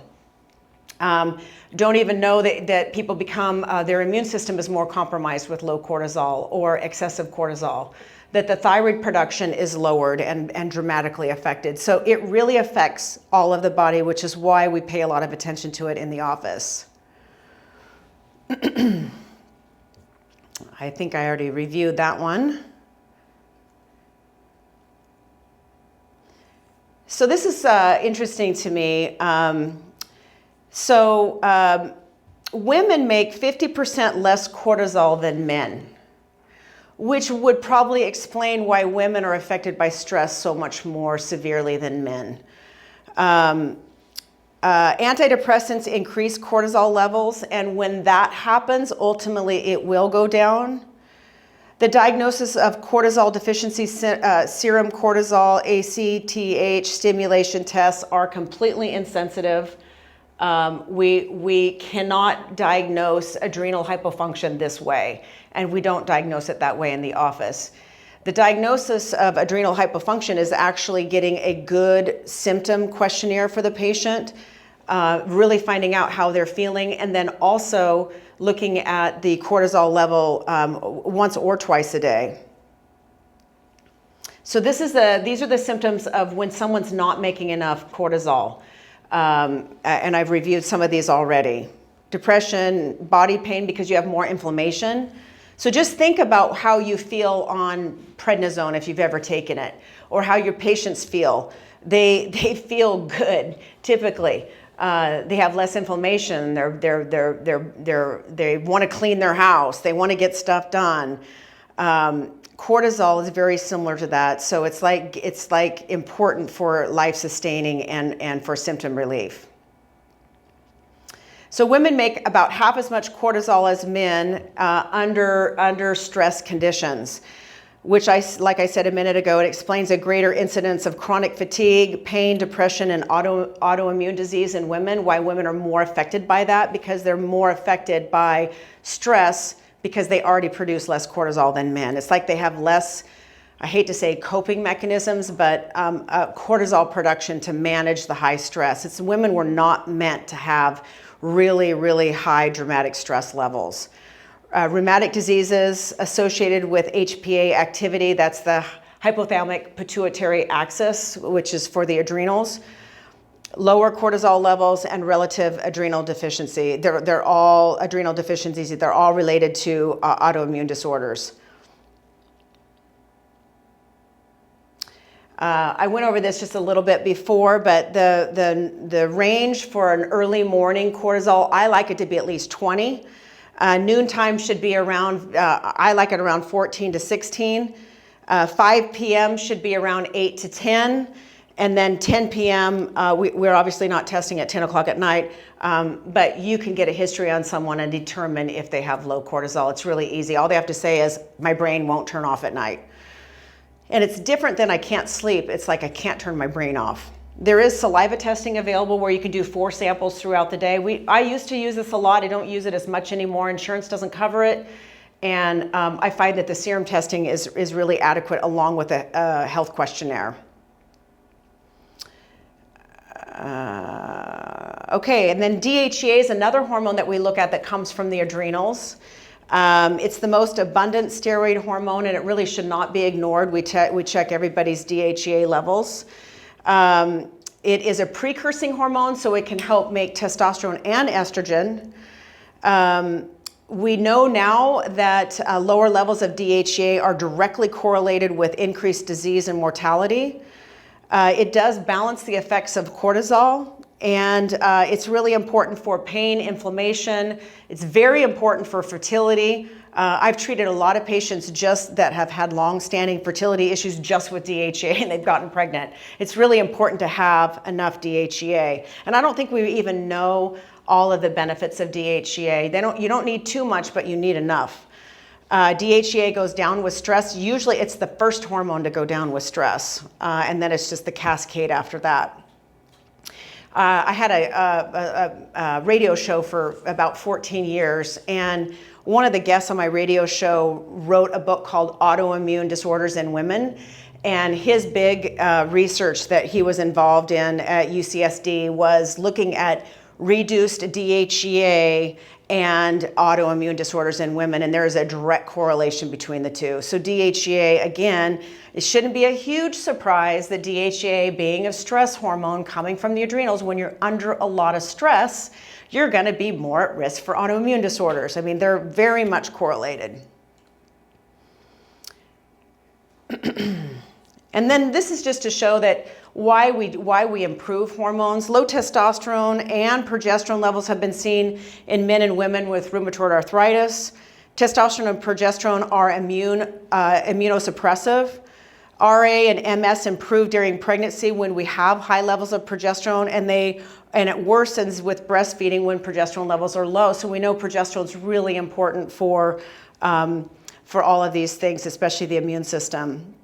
Speaker 1: Don't even know that people become, their immune system is more compromised with low cortisol or excessive cortisol, that the thyroid production is lowered and dramatically affected. So it really affects all of the body, which is why we pay a lot of attention to it in the office. I think I already reviewed that one. So this is interesting to me. Women make 50% less cortisol than men, which would probably explain why women are affected by stress so much more severely than men. Antidepressants increase cortisol levels, and when that happens, ultimately it will go down. The diagnosis of cortisol deficiency, serum cortisol, ACTH stimulation tests are completely insensitive. We cannot diagnose adrenal hypofunction this way, and we don't diagnose it that way in the office. The diagnosis of adrenal hypofunction is actually getting a good symptom questionnaire for the patient, really finding out how they're feeling, and then also looking at the cortisol level once or twice a day. So these are the symptoms of when someone's not making enough cortisol. And I've reviewed some of these already. Depression, body pain because you have more inflammation. So just think about how you feel on prednisone if you've ever taken it, or how your patients feel. They feel good typically. They have less inflammation. They want to clean their house. They want to get stuff done. Cortisol is very similar to that. So it's like important for life sustaining and for symptom relief. So women make about half as much cortisol as men under stress conditions, which like I said a minute ago, it explains a greater incidence of chronic fatigue, pain, depression, and autoimmune disease in women. Why women are more affected by that, because they're more affected by stress because they already produce less cortisol than men. It's like they have less, I hate to say coping mechanisms, but cortisol production to manage the high stress. Women were not meant to have really, really high dramatic stress levels. Rheumatic diseases associated with HPA activity, that's the hypothalamic pituitary axis, which is for the adrenals. Lower cortisol levels and relative adrenal deficiency. They're all adrenal deficiencies. They're all related to autoimmune disorders. I went over this just a little bit before, but the range for an early morning cortisol, I like it to be at least 20. Noontime should be around, I like it around 14 to 16. 5 p.m. should be around 8 to 10. And then 10 p.m., we're obviously not testing at 10 o'clock at night, but you can get a history on someone and determine if they have low cortisol. It's really easy. All they have to say is, my brain won't turn off at night. And it's different than I can't sleep. It's like I can't turn my brain off. There is saliva testing available where you can do 4 samples throughout the day. I used to use this a lot. I don't use it as much anymore. Insurance doesn't cover it. And I find that the serum testing is really adequate along with a health questionnaire. Okay, and then DHEA is another hormone that we look at that comes from the adrenals. It's the most abundant steroid hormone, and it really should not be ignored. We check everybody's DHEA levels. It is a precursing hormone, so it can help make testosterone and estrogen. We know now that lower levels of DHEA are directly correlated with increased disease and mortality. It does balance the effects of cortisol, and it's really important for pain, inflammation. It's very important for fertility. I've treated a lot of patients just that have had long-standing fertility issues just with DHEA, and they've gotten pregnant. It's really important to have enough DHEA. And I don't think we even know all of the benefits of DHEA. You don't need too much, but you need enough. DHEA goes down with stress. Usually it's the first hormone to go down with stress, and then it's just the cascade after that. I had a radio show for about 14 years, and one of the guests on my radio show wrote a book called Autoimmune Disorders in Women, and his big research that he was involved in at UCSD was looking at reduced DHEA and autoimmune disorders in women, and there is a direct correlation between the two. So DHEA, again, it shouldn't be a huge surprise that DHEA, being a stress hormone coming from the adrenals, when you're under a lot of stress, you're going to be more at risk for autoimmune disorders. I mean, they're very much correlated. And then this is just to show that why we improve hormones. Low testosterone and progesterone levels have been seen in men and women with rheumatoid arthritis. Testosterone and progesterone are immunosuppressive. RA and MS improve during pregnancy when we have high levels of progesterone, and it worsens with breastfeeding when progesterone levels are low. So we know progesterone is really important for all of these things, especially the immune system.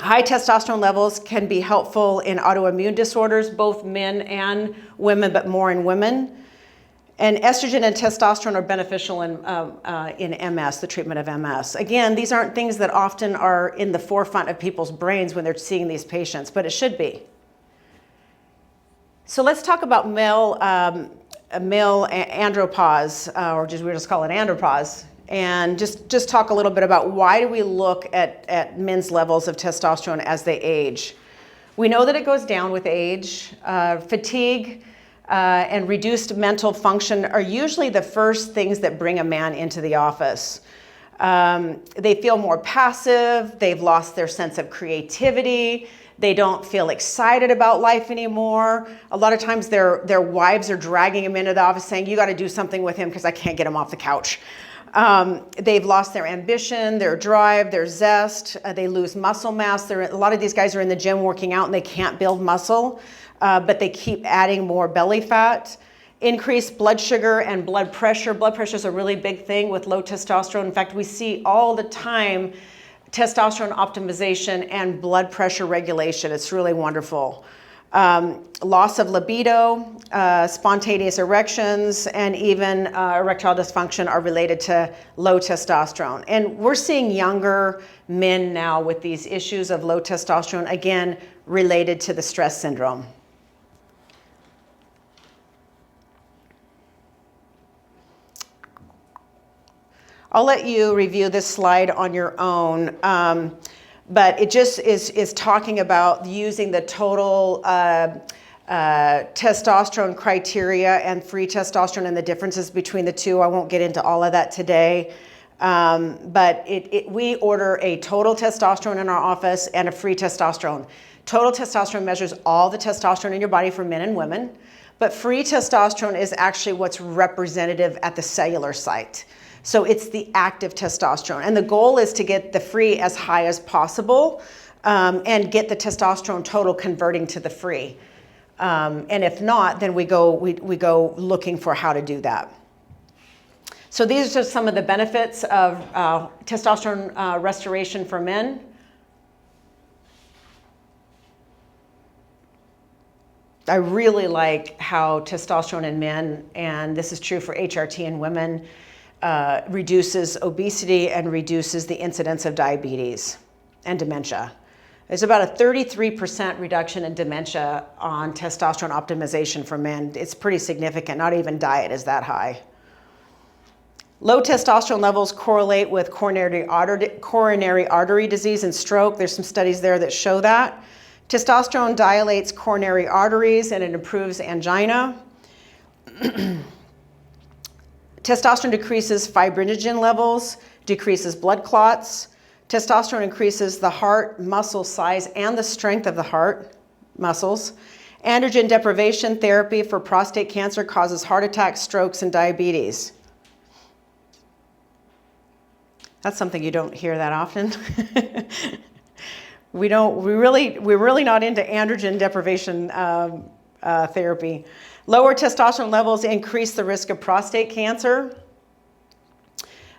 Speaker 1: High testosterone levels can be helpful in autoimmune disorders, both men and women, but more in women. And estrogen and testosterone are beneficial in MS, the treatment of MS. Again, these aren't things that often are in the forefront of people's brains when they're seeing these patients, but it should be. So let's talk about male andropause, or we just call it andropause, and just talk a little bit about why do we look at men's levels of testosterone as they age. We know that it goes down with age. Fatigue and reduced mental function are usually the first things that bring a man into the office. They feel more passive, they've lost their sense of creativity, they don't feel excited about life anymore. A lot of times their wives are dragging them into the office saying, you gotta do something with him because I can't get him off the couch. They've lost their ambition, their drive, their zest, they lose muscle mass. A lot of these guys are in the gym working out and they can't build muscle. But they keep adding more belly fat. Increased blood sugar and blood pressure. Blood pressure is a really big thing with low testosterone. In fact, we see all the time testosterone optimization and blood pressure regulation. It's really wonderful. Loss of libido, spontaneous erections, and even erectile dysfunction are related to low testosterone. And we're seeing younger men now with these issues of low testosterone, again, related to the stress syndrome. I'll let you review this slide on your own, but it just is talking about using the total testosterone criteria and free testosterone and the differences between the two. I won't get into all of that today, but we order a total testosterone in our office and a free testosterone. Total testosterone measures all the testosterone in your body for men and women, but free testosterone is actually what's representative at the cellular site. So it's the active testosterone. And the goal is to get the free as high as possible and get the testosterone total converting to the free. And if not, then we go looking for how to do that. So these are just some of the benefits of testosterone restoration for men. I really like how testosterone in men, and this is true for HRT in women, reduces obesity and reduces the incidence of diabetes and dementia. There's about a 33% reduction in dementia on testosterone optimization for men. It's pretty significant. Not even diet is that high. Low testosterone levels correlate with coronary artery disease and stroke. There's some studies there that show that. Testosterone dilates coronary arteries and it improves angina. Testosterone decreases fibrinogen levels, decreases blood clots. Testosterone increases the heart muscle size and the strength of the heart muscles. Androgen deprivation therapy for prostate cancer causes heart attacks, strokes, and diabetes. That's something you don't hear that often. We're really not into androgen deprivation therapy. Lower testosterone levels increase the risk of prostate cancer.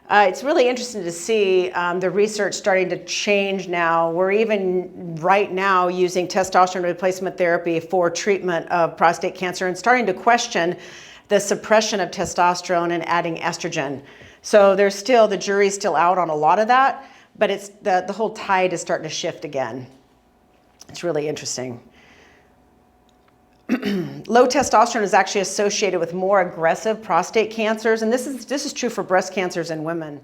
Speaker 1: It's really interesting to see the research starting to change now. We're even right now using testosterone replacement therapy for treatment of prostate cancer and starting to question the suppression of testosterone and adding estrogen. So the jury's still out on a lot of that, but it's the whole tide is starting to shift again. It's really interesting. Low testosterone is actually associated with more aggressive prostate cancers, and this is true for breast cancers in women.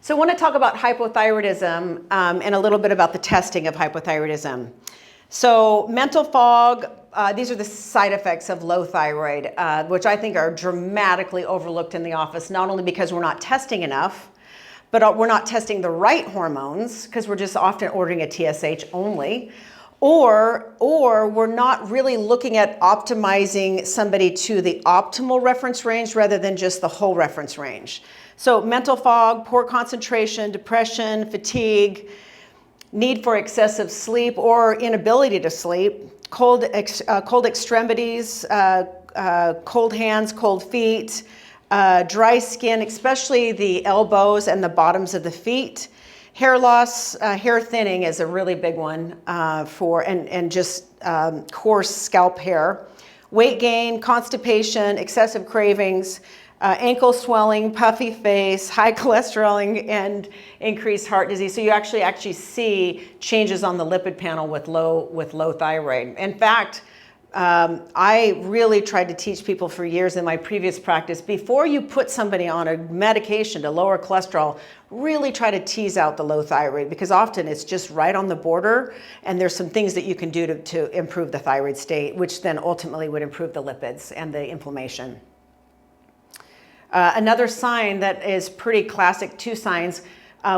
Speaker 1: So I want to talk about hypothyroidism and a little bit about the testing of hypothyroidism. So mental fog, these are the side effects of low thyroid, which I think are dramatically overlooked in the office, not only because we're not testing enough, but we're not testing the right hormones because we're just often ordering a TSH only. Or we're not really looking at optimizing somebody to the optimal reference range rather than just the whole reference range. So mental fog, poor concentration, depression, fatigue, need for excessive sleep or inability to sleep, cold extremities, cold hands, cold feet, dry skin, especially the elbows and the bottoms of the feet. Hair loss, hair thinning is a really big one and just coarse scalp hair. weight gain, constipation, excessive cravings, ankle swelling, puffy face, high cholesterol, and increased heart disease. So you actually see changes on the lipid panel with low thyroid. In fact, I really tried to teach people for years in my previous practice, before you put somebody on a medication to lower cholesterol, really try to tease out the low thyroid, because often it's just right on the border, and there's some things that you can do to improve the thyroid state, which then ultimately would improve the lipids and the inflammation. Another sign that is pretty classic, two signs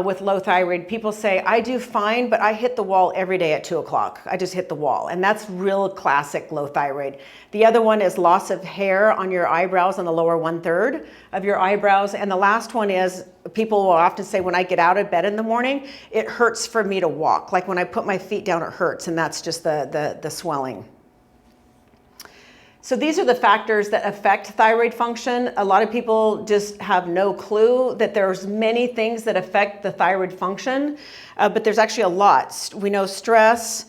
Speaker 1: with low thyroid, people say, I do fine, but I hit the wall every day at 2 o'clock. I just hit the wall. And that's real classic low thyroid. The other one is loss of hair on your eyebrows, on the lower 1/3 of your eyebrows. And the last one is, people will often say, when I get out of bed in the morning, it hurts for me to walk. Like when I put my feet down, it hurts. And that's just the swelling. So these are the factors that affect thyroid function. A lot of people just have no clue that there's many things that affect the thyroid function, but there's actually a lot. We know stress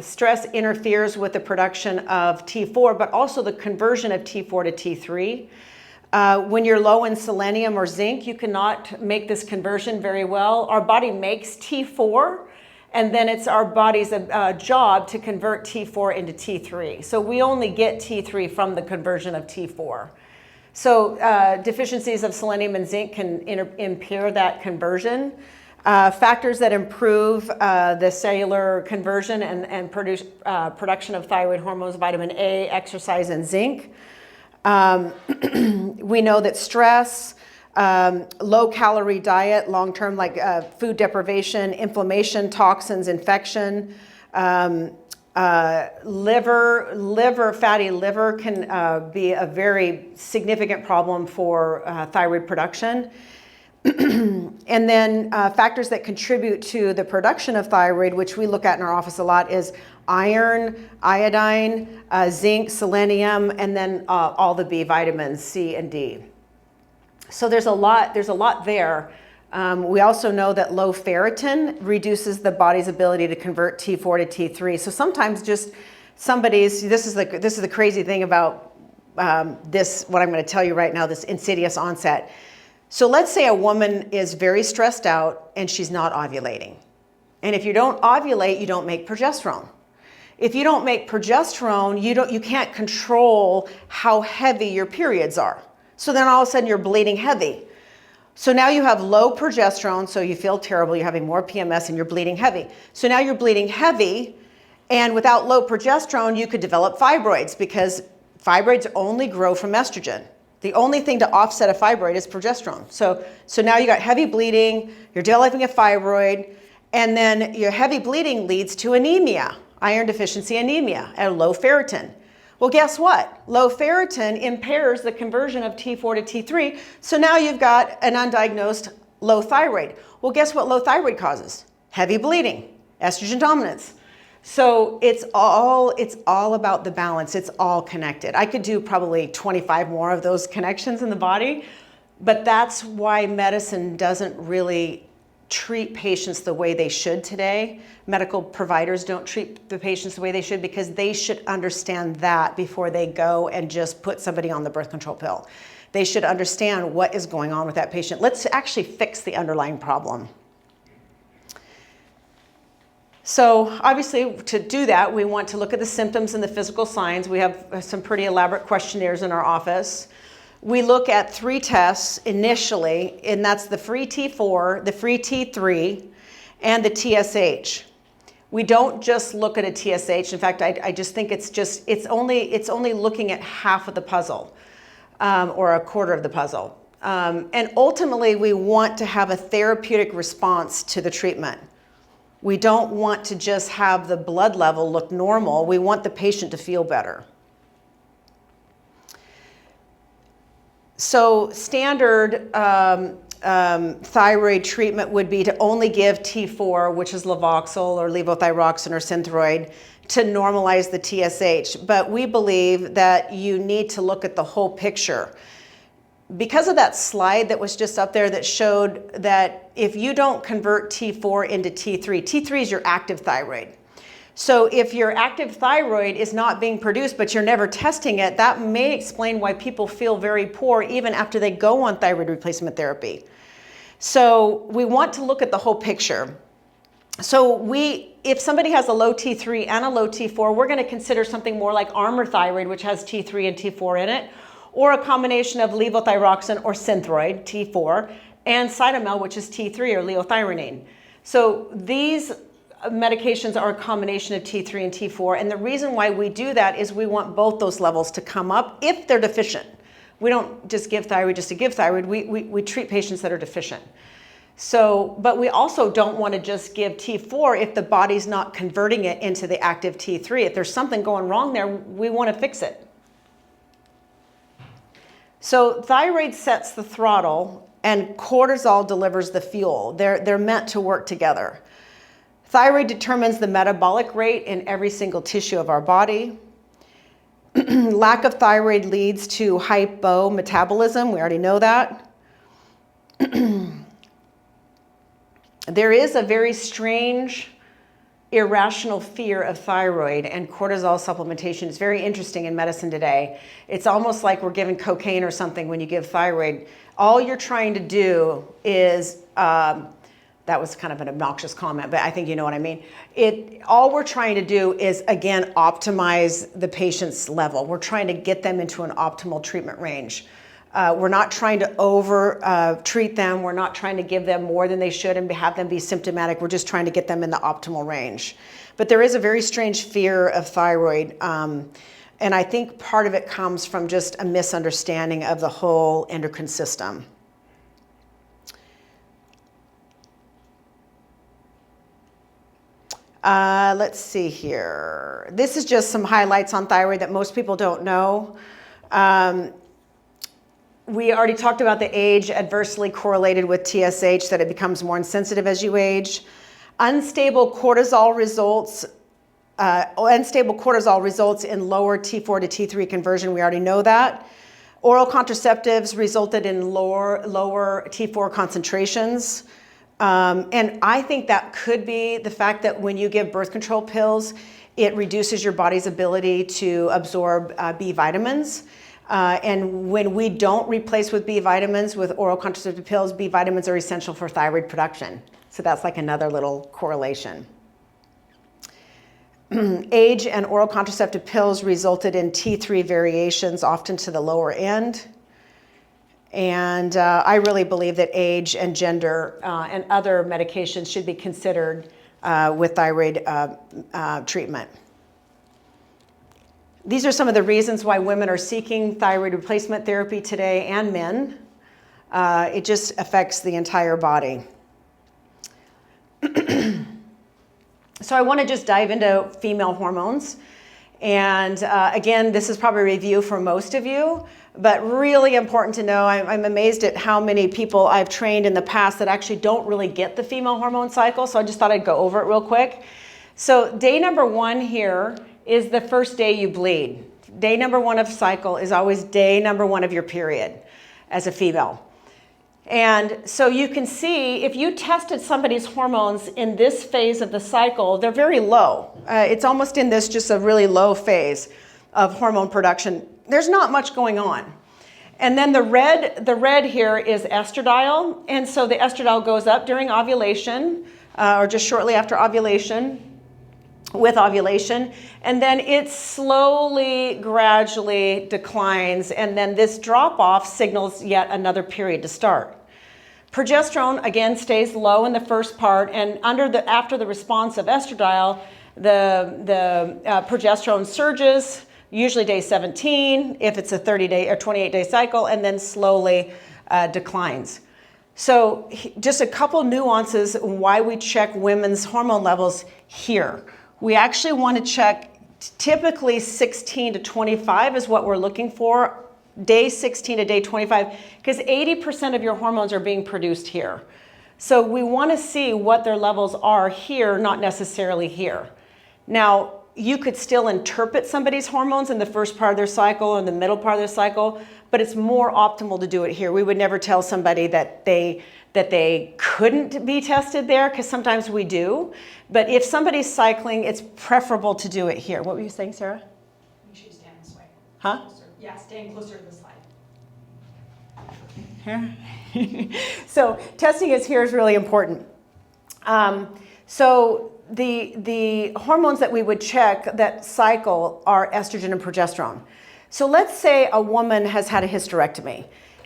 Speaker 1: stress interferes with the production of T4, but also the conversion of T4 to T3. When you're low in selenium or zinc, you cannot make this conversion very well. Our body makes T4, and then it's our body's job to convert T4 into T3. So we only get T3 from the conversion of T4. So deficiencies of selenium and zinc can impair that conversion. Factors that improve the cellular conversion and production of thyroid hormones, vitamin A, exercise, and zinc. We know that stress, low-calorie diet, long-term, like food deprivation, inflammation, toxins, infection, fatty liver can be a very significant problem for thyroid production. And then factors that contribute to the production of thyroid, which we look at in our office a lot, is iron, iodine, zinc, selenium, and then all the B vitamins, C and D. So there's a lot there. We also know that low ferritin reduces the body's ability to convert T4 to T3. So sometimes just this is the crazy thing about what I'm going to tell you right now, this insidious onset. So let's say a woman is very stressed out and she's not ovulating. And if you don't ovulate, you don't make progesterone. If you don't make progesterone, you can't control how heavy your periods are. So then all of a sudden you're bleeding heavy. So now you have low progesterone, so you feel terrible, you're having more PMS and you're bleeding heavy. So now you're bleeding heavy, and without low progesterone, you could develop fibroids, because fibroids only grow from estrogen. The only thing to offset a fibroid is progesterone. So now you got heavy bleeding, you're developing a fibroid, and then your heavy bleeding leads to anemia, iron deficiency anemia, and low ferritin. Well, guess what? Low ferritin impairs the conversion of T4 to T3, so now you've got an undiagnosed low thyroid. Well, guess what low thyroid causes? Heavy bleeding, estrogen dominance. So it's all about the balance. It's all connected. I could do probably 25 more of those connections in the body, but that's why medicine doesn't really treat patients the way they should today. Medical providers don't treat the patients the way they should, because they should understand that before they go and just put somebody on the birth control pill. They should understand what is going on with that patient. Let's actually fix the underlying problem. So obviously, to do that, we want to look at the symptoms and the physical signs. We have some pretty elaborate questionnaires in our office. We look at 3 tests initially, and that's the free T4, the free T3, and the TSH. We don't just look at a TSH. In fact, I just think it's only looking at half of the puzzle, or a quarter of the puzzle. And ultimately, we want to have a therapeutic response to the treatment. We don't want to just have the blood level look normal. We want the patient to feel better. So standard thyroid treatment would be to only give T4, which is Levoxyl or levothyroxine or Synthroid, to normalize the TSH. But we believe that you need to look at the whole picture. Because of that slide that was just up there that showed that if you don't convert T4 into T3, T3 is your active thyroid. So if your active thyroid is not being produced, but you're never testing it, that may explain why people feel very poor even after they go on thyroid replacement therapy. So we want to look at the whole picture. So if somebody has a low T3 and a low T4, we're going to consider something more like Armour thyroid, which has T3 and T4 in it, or a combination of levothyroxine or Synthroid, T4, and Cytomel, which is T3 or leothyronine. So these medications are a combination of T3 and T4, and the reason why we do that is we want both those levels to come up if they're deficient. We don't just give thyroid just to give thyroid. We treat patients that are deficient. So, but we also don't want to just give T4 if the body's not converting it into the active T3. If there's something going wrong there, we want to fix it. So thyroid sets the throttle and cortisol delivers the fuel. They're meant to work together. Thyroid determines the metabolic rate in every single tissue of our body. Lack of thyroid leads to hypometabolism. We already know that. There is a very strange, irrational fear of thyroid and cortisol supplementation. It's very interesting in medicine today. It's almost like we're giving cocaine or something when you give thyroid. All you're trying to do is, that was kind of an obnoxious comment, but I think you know what I mean. All we're trying to do is, again, optimize the patient's level. We're trying to get them into an optimal treatment range. We're not trying to treat them. We're not trying to give them more than they should and have them be symptomatic. We're just trying to get them in the optimal range. But there is a very strange fear of thyroid. And I think part of it comes from just a misunderstanding of the whole endocrine system. Let's see here. This is just some highlights on thyroid that most people don't know. We already talked about the age adversely correlated with TSH, that it becomes more insensitive as you age. Unstable cortisol results in lower T4 to T3 conversion. We already know that. Oral contraceptives resulted in lower T4 concentrations. And I think that could be the fact that when you give birth control pills, it reduces your body's ability to absorb B vitamins. And when we don't replace with B vitamins with oral contraceptive pills, B vitamins are essential for thyroid production. So that's like another little correlation. Age and oral contraceptive pills resulted in T3 variations, often to the lower end. And I really believe that age and gender and other medications should be considered with thyroid treatment. These are some of the reasons why women are seeking thyroid replacement therapy today, and men. It just affects the entire body. So I want to just dive into female hormones. And again, this is probably a review for most of you, but really important to know. I'm amazed at how many people I've trained in the past that actually don't really get the female hormone cycle. So I just thought I'd go over it real quick. So day number 1 here is the first day you bleed. Day number 1 of cycle is always day number 1 of your period as a female. And so you can see if you tested somebody's hormones in this phase of the cycle, they're very low. It's almost in this just a really low phase of hormone production. There's not much going on. And then the red here is estradiol. And so the estradiol goes up during ovulation or just shortly after ovulation, with ovulation, and then it slowly, gradually declines, and then this drop-off signals yet another period to start. Progesterone, again, stays low in the first part, and after the response of estradiol, the progesterone surges, usually day 17, if it's a 30-day or 28-day cycle, and then slowly declines. So just a couple nuances why we check women's hormone levels here. We actually want to check typically 16 to 25 is what we're looking for, day 16 to day 25, because 80% of your hormones are being produced here. So we want to see what their levels are here, not necessarily here. Now, you could still interpret somebody's hormones in the first part of their cycle or in the middle part of their cycle, but it's more optimal to do it here. We would never tell somebody that they couldn't be tested there, because sometimes we do. But if somebody's cycling, it's preferable to do it here. What were you saying, Sarah?
Speaker 2: You should stand this way.
Speaker 1: Huh?
Speaker 2: Closer. Yeah, staying closer to the slide.
Speaker 1: Here. So testing is here is really important. So the hormones that we would check that cycle are estrogen and progesterone. So let's say a woman has had a hysterectomy,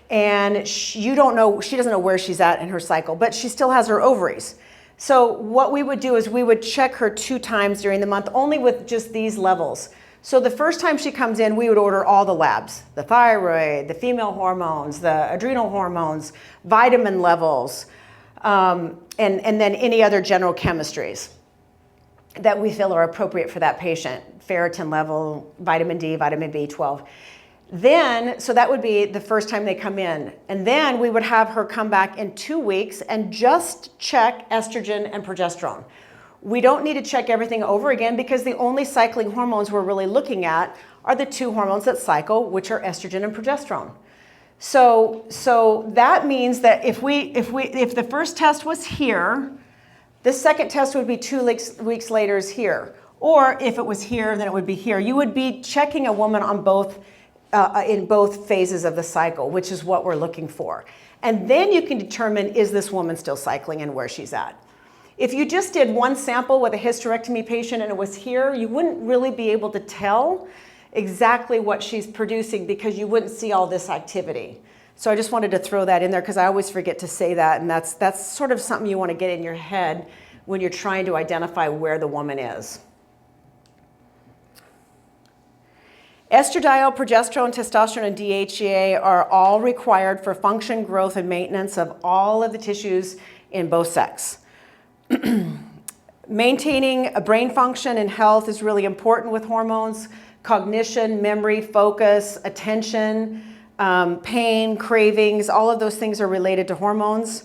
Speaker 1: and she doesn't know where she's at in her cycle, but she still has her ovaries. So what we would do is we would check her 2 times during the month, only with just these levels. So the first time she comes in, we would order all the labs: the thyroid, the female hormones, the adrenal hormones, vitamin levels, and then any other general chemistries that we feel are appropriate for that patient: ferritin level, vitamin D, vitamin B12. Then, so that would be the first time they come in. And then we would have her come back in 2 weeks and just check estrogen and progesterone. We don't need to check everything over again, because the only cycling hormones we're really looking at are the 2 hormones that cycle, which are estrogen and progesterone. So that means that if the first test was here, the second test would be 2 weeks later is here. Or if it was here, then it would be here. You would be checking a woman on both, in both phases of the cycle, which is what we're looking for. And then you can determine, is this woman still cycling and where she's at. If you just did one sample with a hysterectomy patient and it was here, you wouldn't really be able to tell exactly what she's producing, because you wouldn't see all this activity. So I just wanted to throw that in there, because I always forget to say that, and that's sort of something you want to get in your head when you're trying to identify where the woman is. Estradiol, progesterone, testosterone, and DHEA are all required for function, growth, and maintenance of all of the tissues in both sex. Maintaining a brain function and health is really important with hormones. Cognition, memory, focus, attention, pain, cravings, all of those things are related to hormones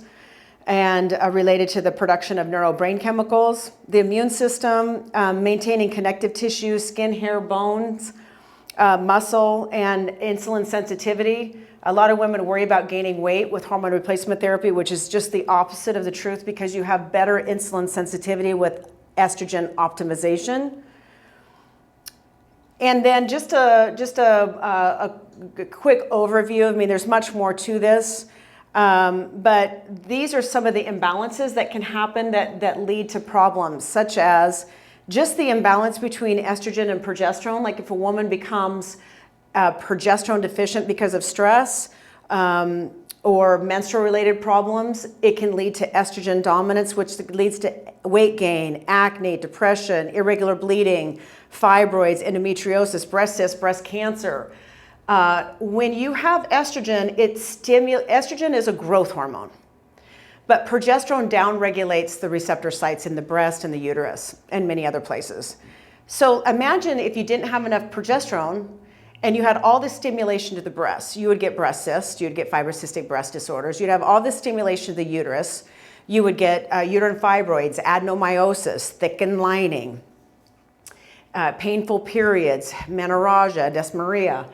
Speaker 1: and are related to the production of neurobrain chemicals. The immune system, maintaining connective tissue, skin, hair, bones, muscle, and insulin sensitivity. A lot of women worry about gaining weight with hormone replacement therapy, which is just the opposite of the truth, because you have better insulin sensitivity with estrogen optimization. And then just a quick overview. I mean, there's much more to this, but these are some of the imbalances that can happen that lead to problems, such as just the imbalance between estrogen and progesterone. Like if a woman becomes progesterone deficient because of stress or menstrual related problems, it can lead to estrogen dominance, which leads to weight gain, acne, depression, irregular bleeding, fibroids, endometriosis, breast cysts, breast cancer. When you have estrogen, estrogen is a growth hormone. But progesterone downregulates the receptor sites in the breast and the uterus and many other places. So imagine if you didn't have enough progesterone and you had all this stimulation to the breasts. You would get breast cysts, you'd get fibrocystic breast disorders, you'd have all this stimulation to the uterus, you would get uterine fibroids, adenomyosis, thickened lining, painful periods, menorrhagia, dysmenorrhea.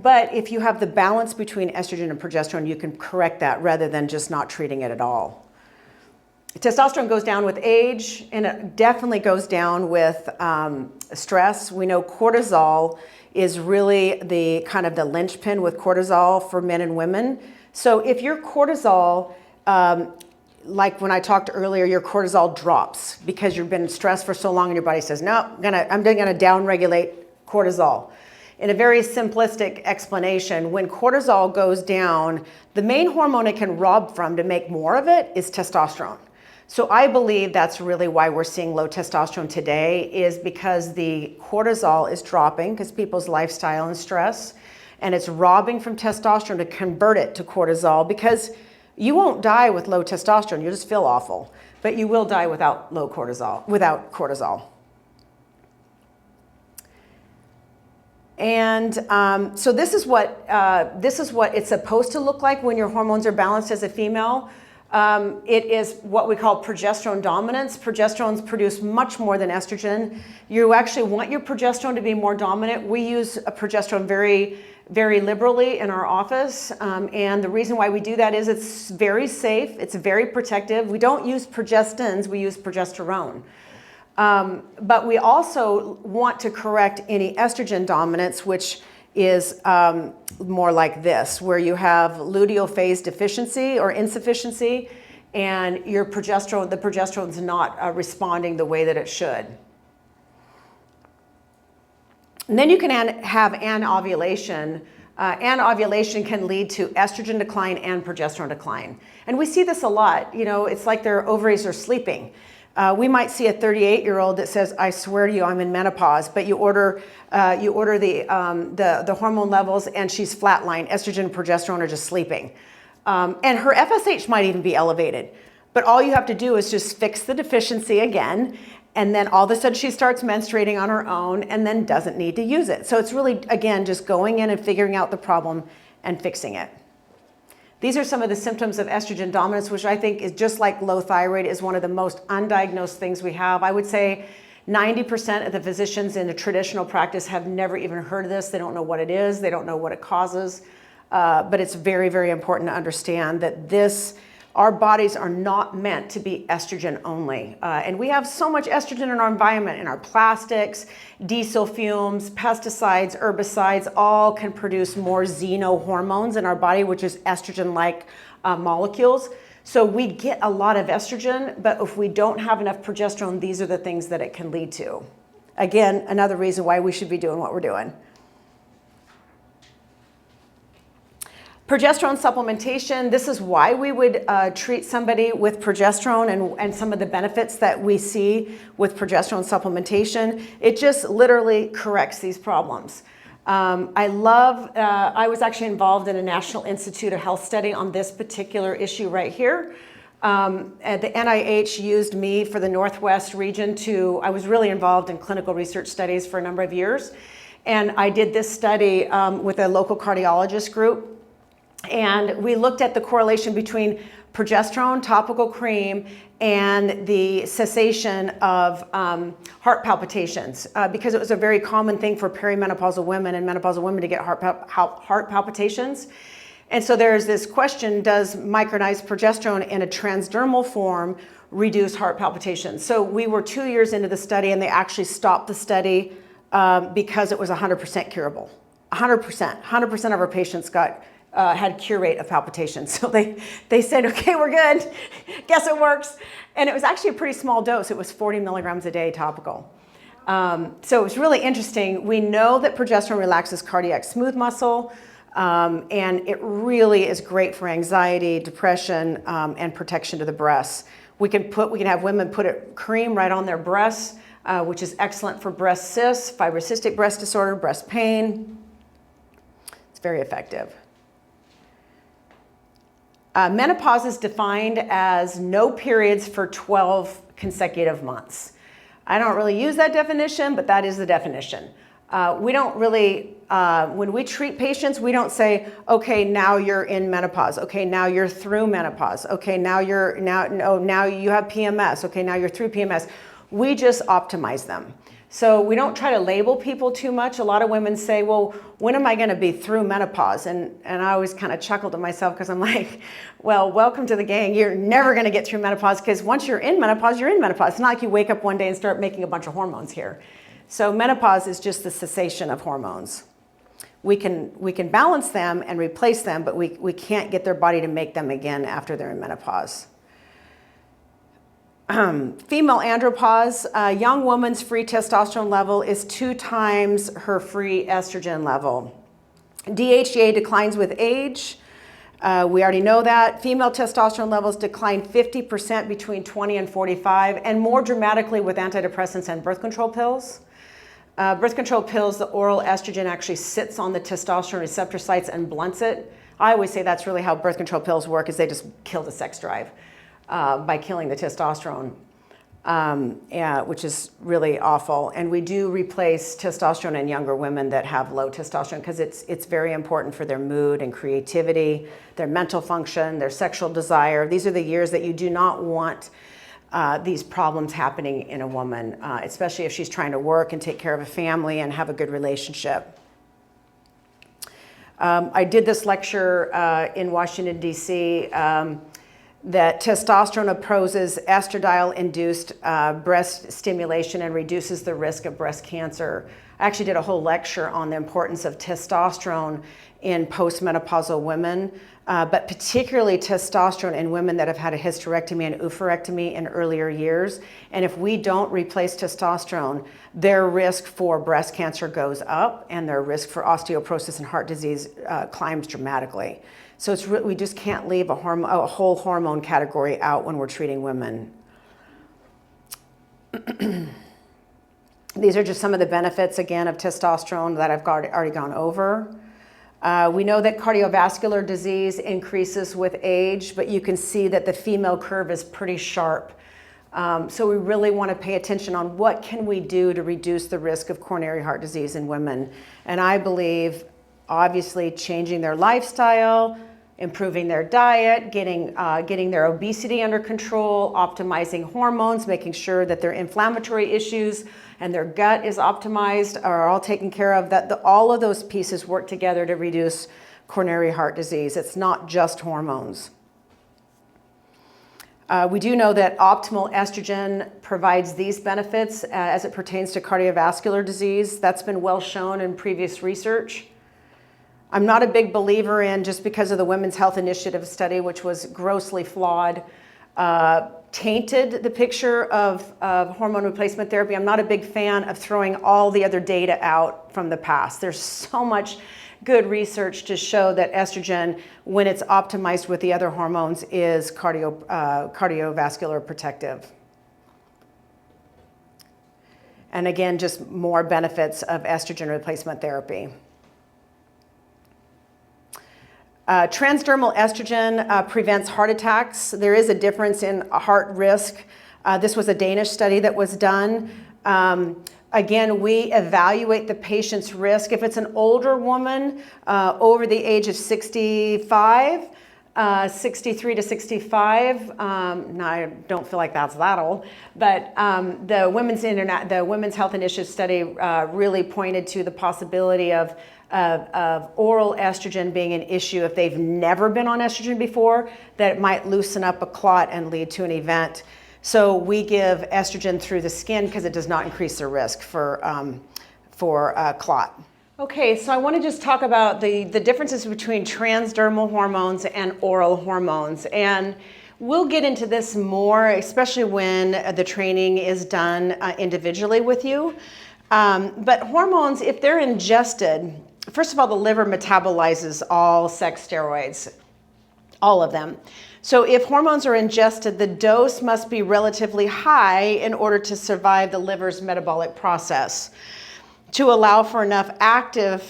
Speaker 1: But if you have the balance between estrogen and progesterone, you can correct that rather than just not treating it at all. Testosterone goes down with age, and it definitely goes down with stress. We know cortisol is really the kind of the linchpin with cortisol for men and women. So if your cortisol, like when I talked earlier, your cortisol drops because you've been stressed for so long and your body says, no, I'm gonna downregulate cortisol. In a very simplistic explanation, when cortisol goes down, the main hormone it can rob from to make more of it is testosterone. So I believe that's really why we're seeing low testosterone today, is because the cortisol is dropping because people's lifestyle and stress, and it's robbing from testosterone to convert it to cortisol, because you won't die with low testosterone, you'll just feel awful, but you will die without cortisol. And so this is what it's supposed to look like when your hormones are balanced as a female. It is what we call progesterone dominance. Progesterone's produce much more than estrogen. You actually want your progesterone to be more dominant. We use a progesterone very, very liberally in our office. And the reason why we do that is it's very safe. It's very protective. We don't use progestins, we use progesterone. But we also want to correct any estrogen dominance, which is more like this, where you have luteal phase deficiency or insufficiency, and the progesterone's not responding the way that it should. And then you can have anovulation. Anovulation can lead to estrogen decline and progesterone decline. And we see this a lot. You know, it's like their ovaries are sleeping. We might see a 38-year-old that says, I swear to you, I'm in menopause, but you order the hormone levels and she's flatline. Estrogen and progesterone are just sleeping. And her FSH might even be elevated. But all you have to do is just fix the deficiency again, and then all of a sudden she starts menstruating on her own and then doesn't need to use it. So it's really, again, just going in and figuring out the problem and fixing it. These are some of the symptoms of estrogen dominance, which I think is just like low thyroid, is one of the most undiagnosed things we have. I would say 90% of the physicians in the traditional practice have never even heard of this. They don't know what it is. They don't know what it causes. But it's very, very important to understand that our bodies are not meant to be estrogen only. And we have so much estrogen in our environment, in our plastics, diesel fumes, pesticides, herbicides, all can produce more xenohormones in our body, which is estrogen-like molecules. So we get a lot of estrogen, but if we don't have enough progesterone, these are the things that it can lead to. Again, another reason why we should be doing what we're doing. Progesterone supplementation, this is why we would treat somebody with progesterone and some of the benefits that we see with progesterone supplementation. It just literally corrects these problems. I was actually involved in a National Institute of Health study on this particular issue right here. The NIH used me for the Northwest region I was really involved in clinical research studies for a number of years. And I did this study with a local cardiologist group. And we looked at the correlation between progesterone topical cream and the cessation of heart palpitations because it was a very common thing for perimenopausal women and menopausal women to get heart palpitations. And so there's this question, does micronized progesterone in a transdermal form reduce heart palpitations? So we were 2 years into the study and they actually stopped the study because it was 100% curable. 100% of our patients had cure rate of palpitations. So they said, okay, we're good. Guess it works. And it was actually a pretty small dose. It was 40 milligrams a day topical. So it was really interesting. We know that progesterone relaxes cardiac smooth muscle, and it really is great for anxiety, depression, and protection to the breasts. We can have women put a cream right on their breasts, which is excellent for breast cysts, fibrocystic breast disorder, breast pain. It's very effective. Menopause is defined as no periods for 12 consecutive months. I don't really use that definition, but that is the definition. We don't really, when we treat patients, we don't say, okay, now you're in menopause. Okay, now you're through menopause. Okay, now you have PMS. Okay, now you're through PMS. We just optimize them. So we don't try to label people too much. A lot of women say, well, when am I going to be through menopause? And I always kind of chuckle to myself because I'm like, well, welcome to the gang. You're never going to get through menopause because once you're in menopause, you're in menopause. It's not like you wake up one day and start making a bunch of hormones here. So menopause is just the cessation of hormones. We can balance them and replace them, but we can't get their body to make them again after they're in menopause. Female andropause, a young woman's free testosterone level is 2 times her free estrogen level. DHEA declines with age. We already know that. Female testosterone levels decline 50% between 20 and 45, and more dramatically with antidepressants and birth control pills. Birth control pills, the oral estrogen actually sits on the testosterone receptor sites and blunts it. I always say that's really how birth control pills work, is they just kill the sex drive by killing the testosterone. which is really awful. And we do replace testosterone in younger women that have low testosterone because it's very important for their mood and creativity, their mental function, their sexual desire. These are the years that you do not want these problems happening in a woman, especially if she's trying to work and take care of a family and have a good relationship. I did this lecture in Washington, D.C., that testosterone opposes estradiol-induced breast stimulation and reduces the risk of breast cancer. I actually did a whole lecture on the importance of testosterone in postmenopausal women, but particularly testosterone in women that have had a hysterectomy and oophorectomy in earlier years. And if we don't replace testosterone, their risk for breast cancer goes up and their risk for osteoporosis and heart disease climbs dramatically. So it's we just can't leave a whole hormone category out when we're treating women. These are just some of the benefits, again, of testosterone that I've already gone over. We know that cardiovascular disease increases with age, but you can see that the female curve is pretty sharp. So we really want to pay attention on what can we do to reduce the risk of coronary heart disease in women. And I believe, obviously, changing their lifestyle, improving their diet, getting their obesity under control, optimizing hormones, making sure that their inflammatory issues and their gut is optimized are all taken care of, that all of those pieces work together to reduce coronary heart disease. It's not just hormones. We do know that optimal estrogen provides these benefits as it pertains to cardiovascular disease. That's been well shown in previous research. I'm not a big believer in, just because of the Women's Health Initiative study, which was grossly flawed, tainted the picture of hormone replacement therapy. I'm not a big fan of throwing all the other data out from the past. There's so much good research to show that estrogen, when it's optimized with the other hormones, is cardiovascular protective. And again, just more benefits of estrogen replacement therapy. Transdermal estrogen prevents heart attacks. There is a difference in heart risk. This was a Danish study that was done. Again, we evaluate the patient's risk. If it's an older woman over the age of 65, 63 to 65, now I don't feel like that's that old, but the Women's Health Initiative study really pointed to the possibility of oral estrogen being an issue if they've never been on estrogen before, that it might loosen up a clot and lead to an event. So we give estrogen through the skin because it does not increase the risk for clot. Okay, so I want to just talk about the differences between transdermal hormones and oral hormones. And we'll get into this more, especially when the training is done individually with you. But hormones, if they're ingested, first of all, the liver metabolizes all sex steroids, all of them. So if hormones are ingested, the dose must be relatively high in order to survive the liver's metabolic process, to allow for enough active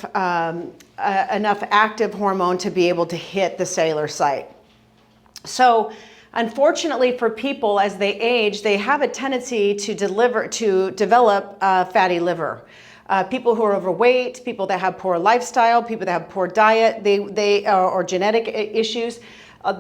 Speaker 1: hormone to be able to hit the cellular site. So unfortunately for people, as they age, they have a tendency to develop fatty liver. People who are overweight, people that have poor lifestyle, people that have poor diet, or genetic issues.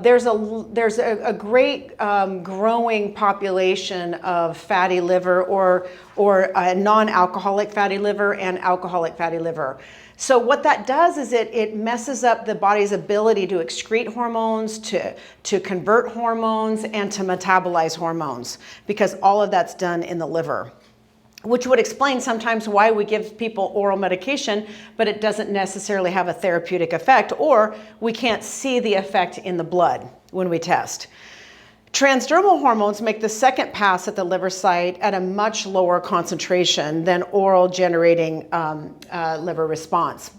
Speaker 1: There's a great growing population of fatty liver or non-alcoholic fatty liver and alcoholic fatty liver. So what that does is it messes up the body's ability to excrete hormones, to convert hormones, and to metabolize hormones, because all of that's done in the liver, which would explain sometimes why we give people oral medication, but it doesn't necessarily have a therapeutic effect, or we can't see the effect in the blood when we test. Transdermal hormones make the second pass at the liver site at a much lower concentration than oral generating liver response.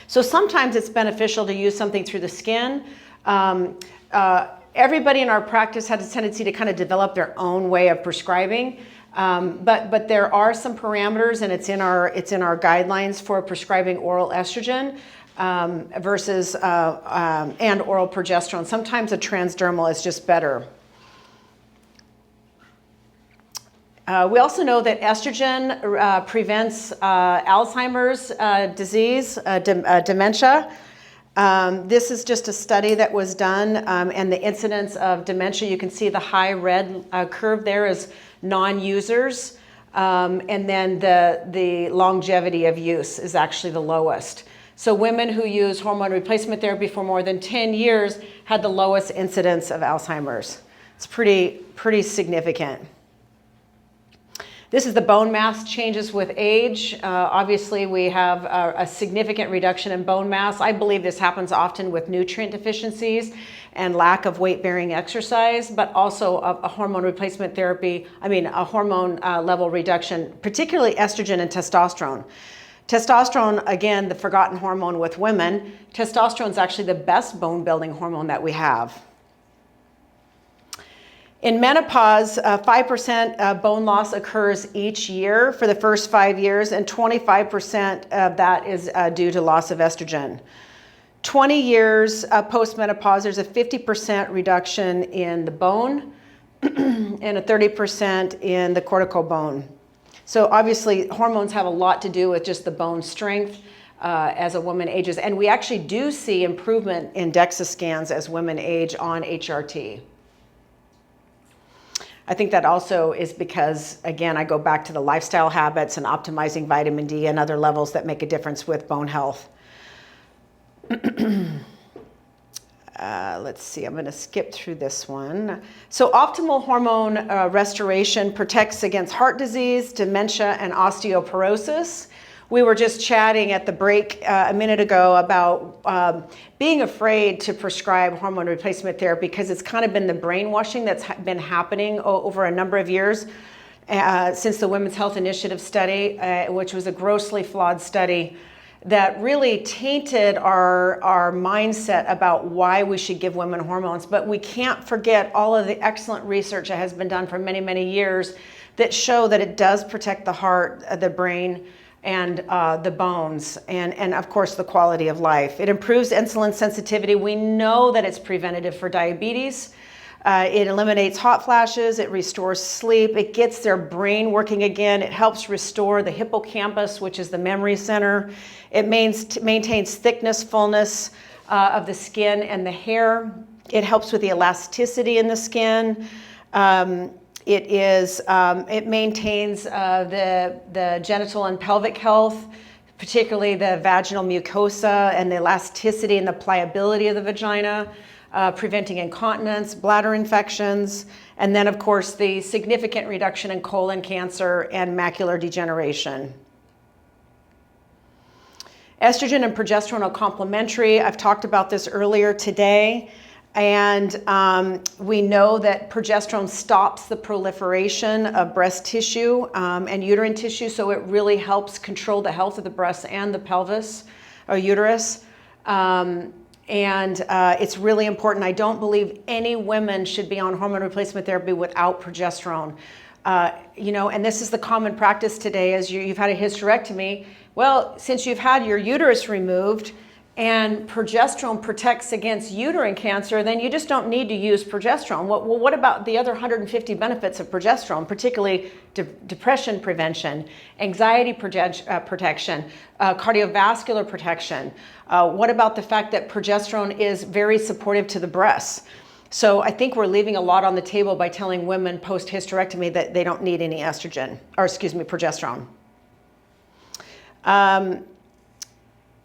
Speaker 1: So sometimes it's beneficial to use something through the skin. Everybody in our practice has a tendency to kind of develop their own way of prescribing. But there are some parameters, and it's in our guidelines for prescribing oral estrogen versus and oral progesterone. Sometimes a transdermal is just better. We also know that estrogen prevents Alzheimer's disease, dementia. This is just a study that was done, and the incidence of dementia, you can see the high red curve there is non-users, and then the longevity of use is actually the lowest. So women who use hormone replacement therapy for more than 10 years had the lowest incidence of Alzheimer's. It's pretty significant. This is the bone mass changes with age. Obviously, we have a significant reduction in bone mass. I believe this happens often with nutrient deficiencies and lack of weight-bearing exercise, but also a hormone replacement therapy, a hormone level reduction, particularly estrogen and testosterone. Testosterone, again, the forgotten hormone with women, testosterone is actually the best bone-building hormone that we have. In menopause, 5% bone loss occurs each year for the first 5 years, and 25% of that is due to loss of estrogen. 20 years postmenopause, there's a 50% reduction in the bone and a 30% in the cortical bone. So obviously, hormones have a lot to do with just the bone strength as a woman ages, and we actually do see improvement in DEXA scans as women age on HRT. I think that also is because, again, I go back to the lifestyle habits and optimizing vitamin D and other levels that make a difference with bone health. Let's see, I'm going to skip through this one. So optimal hormone restoration protects against heart disease, dementia, and osteoporosis. We were just chatting at the break a minute ago about being afraid to prescribe hormone replacement therapy because it's kind of been the brainwashing that's been happening over a number of years since the Women's Health Initiative study, which was a grossly flawed study that really tainted our mindset about why we should give women hormones. But we can't forget all of the excellent research that has been done for many, many years that show that it does protect the heart, the brain, and the bones, and of course the quality of life. It improves insulin sensitivity. We know that it's preventative for diabetes. It eliminates hot flashes, it restores sleep, it gets their brain working again, it helps restore the hippocampus, which is the memory center. It maintains thickness, fullness of the skin and the hair. It helps with the elasticity in the skin. It maintains the genital and pelvic health, particularly the vaginal mucosa and the elasticity and the pliability of the vagina, preventing incontinence, bladder infections, and then of course the significant reduction in colon cancer and macular degeneration. Estrogen and progesterone are complementary. I've talked about this earlier today. And we know that progesterone stops the proliferation of breast tissue and uterine tissue, so it really helps control the health of the breast and the pelvis or uterus. It's really important. I don't believe any women should be on hormone replacement therapy without progesterone. And this is the common practice today as you've had a hysterectomy. Well, since you've had your uterus removed, and progesterone protects against uterine cancer, then you just don't need to use progesterone. Well, what about the other 150 benefits of progesterone, particularly depression prevention, anxiety protection, cardiovascular protection? What about the fact that progesterone is very supportive to the breasts? So I think we're leaving a lot on the table by telling women post-hysterectomy that they don't need any progesterone.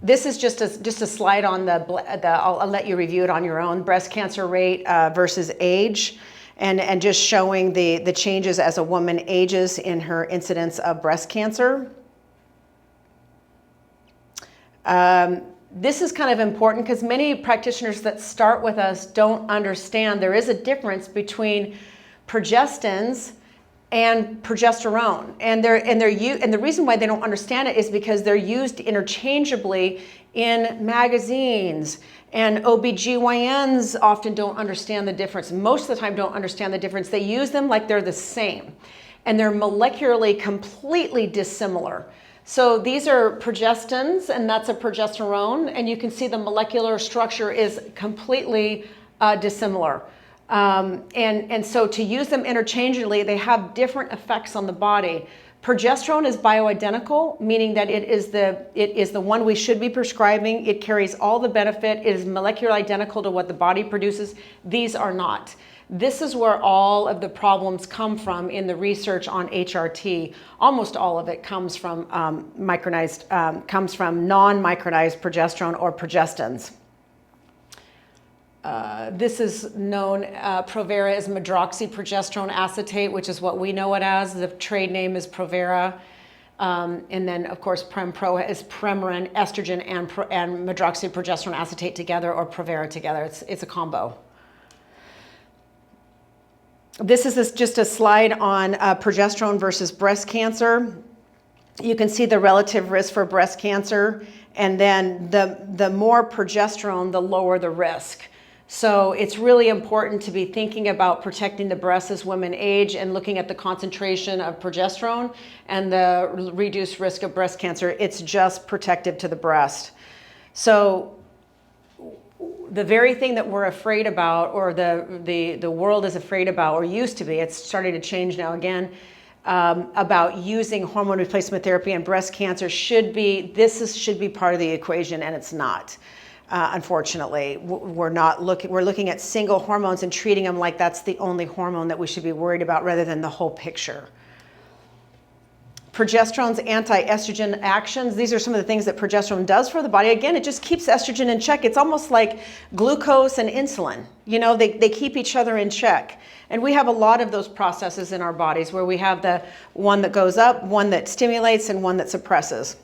Speaker 1: This is just a slide on I'll let you review it on your own, breast cancer rate versus age, and just showing the changes as a woman ages in her incidence of breast cancer. This is kind of important because many practitioners that start with us don't understand there is a difference between progestins and progesterone, and the reason why they don't understand it is because they're used interchangeably in magazines, and OBGYNs often don't understand the difference. Most of the time don't understand the difference. They use them like they're the same, and they're molecularly completely dissimilar. So these are progestins, and that's a progesterone, and you can see the molecular structure is completely dissimilar. And so to use them interchangeably, they have different effects on the body. Progesterone is bioidentical, meaning that it is the one we should be prescribing. It carries all the benefit. It is molecular identical to what the body produces. These are not. This is where all of the problems come from in the research on HRT. Almost all of it comes from comes from non-micronized progesterone or progestins. This is known, Provera is medroxyprogesterone acetate, which is what we know it as. The trade name is Provera. And then, of course, Prempro is Premarin, estrogen, and medroxyprogesterone acetate together, or Provera together. It's a combo. This is just a slide on progesterone versus breast cancer. You can see the relative risk for breast cancer, and then the more progesterone, the lower the risk. So it's really important to be thinking about protecting the breasts as women age and looking at the concentration of progesterone and the reduced risk of breast cancer. It's just protective to the breast. So the very thing that we're afraid about, or the world is afraid about, or used to be, it's starting to change now again, about using hormone replacement therapy in breast cancer should be part of the equation, and it's not. Unfortunately, we're looking at single hormones and treating them like that's the only hormone that we should be worried about, rather than the whole picture. Progesterone's anti-estrogen actions, these are some of the things that progesterone does for the body. Again, it just keeps estrogen in check. It's almost like glucose and insulin. You know, they keep each other in check. And we have a lot of those processes in our bodies, where we have the one that goes up, one that stimulates, and one that suppresses.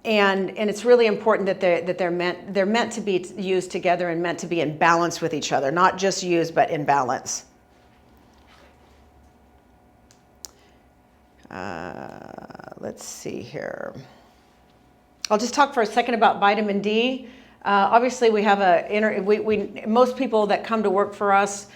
Speaker 1: And it's really important that they're meant to be used together and meant to be in balance with each other, not just used, but in balance. Let's see here. I'll just talk for a second about vitamin D. Obviously, we have most people that come to work for us,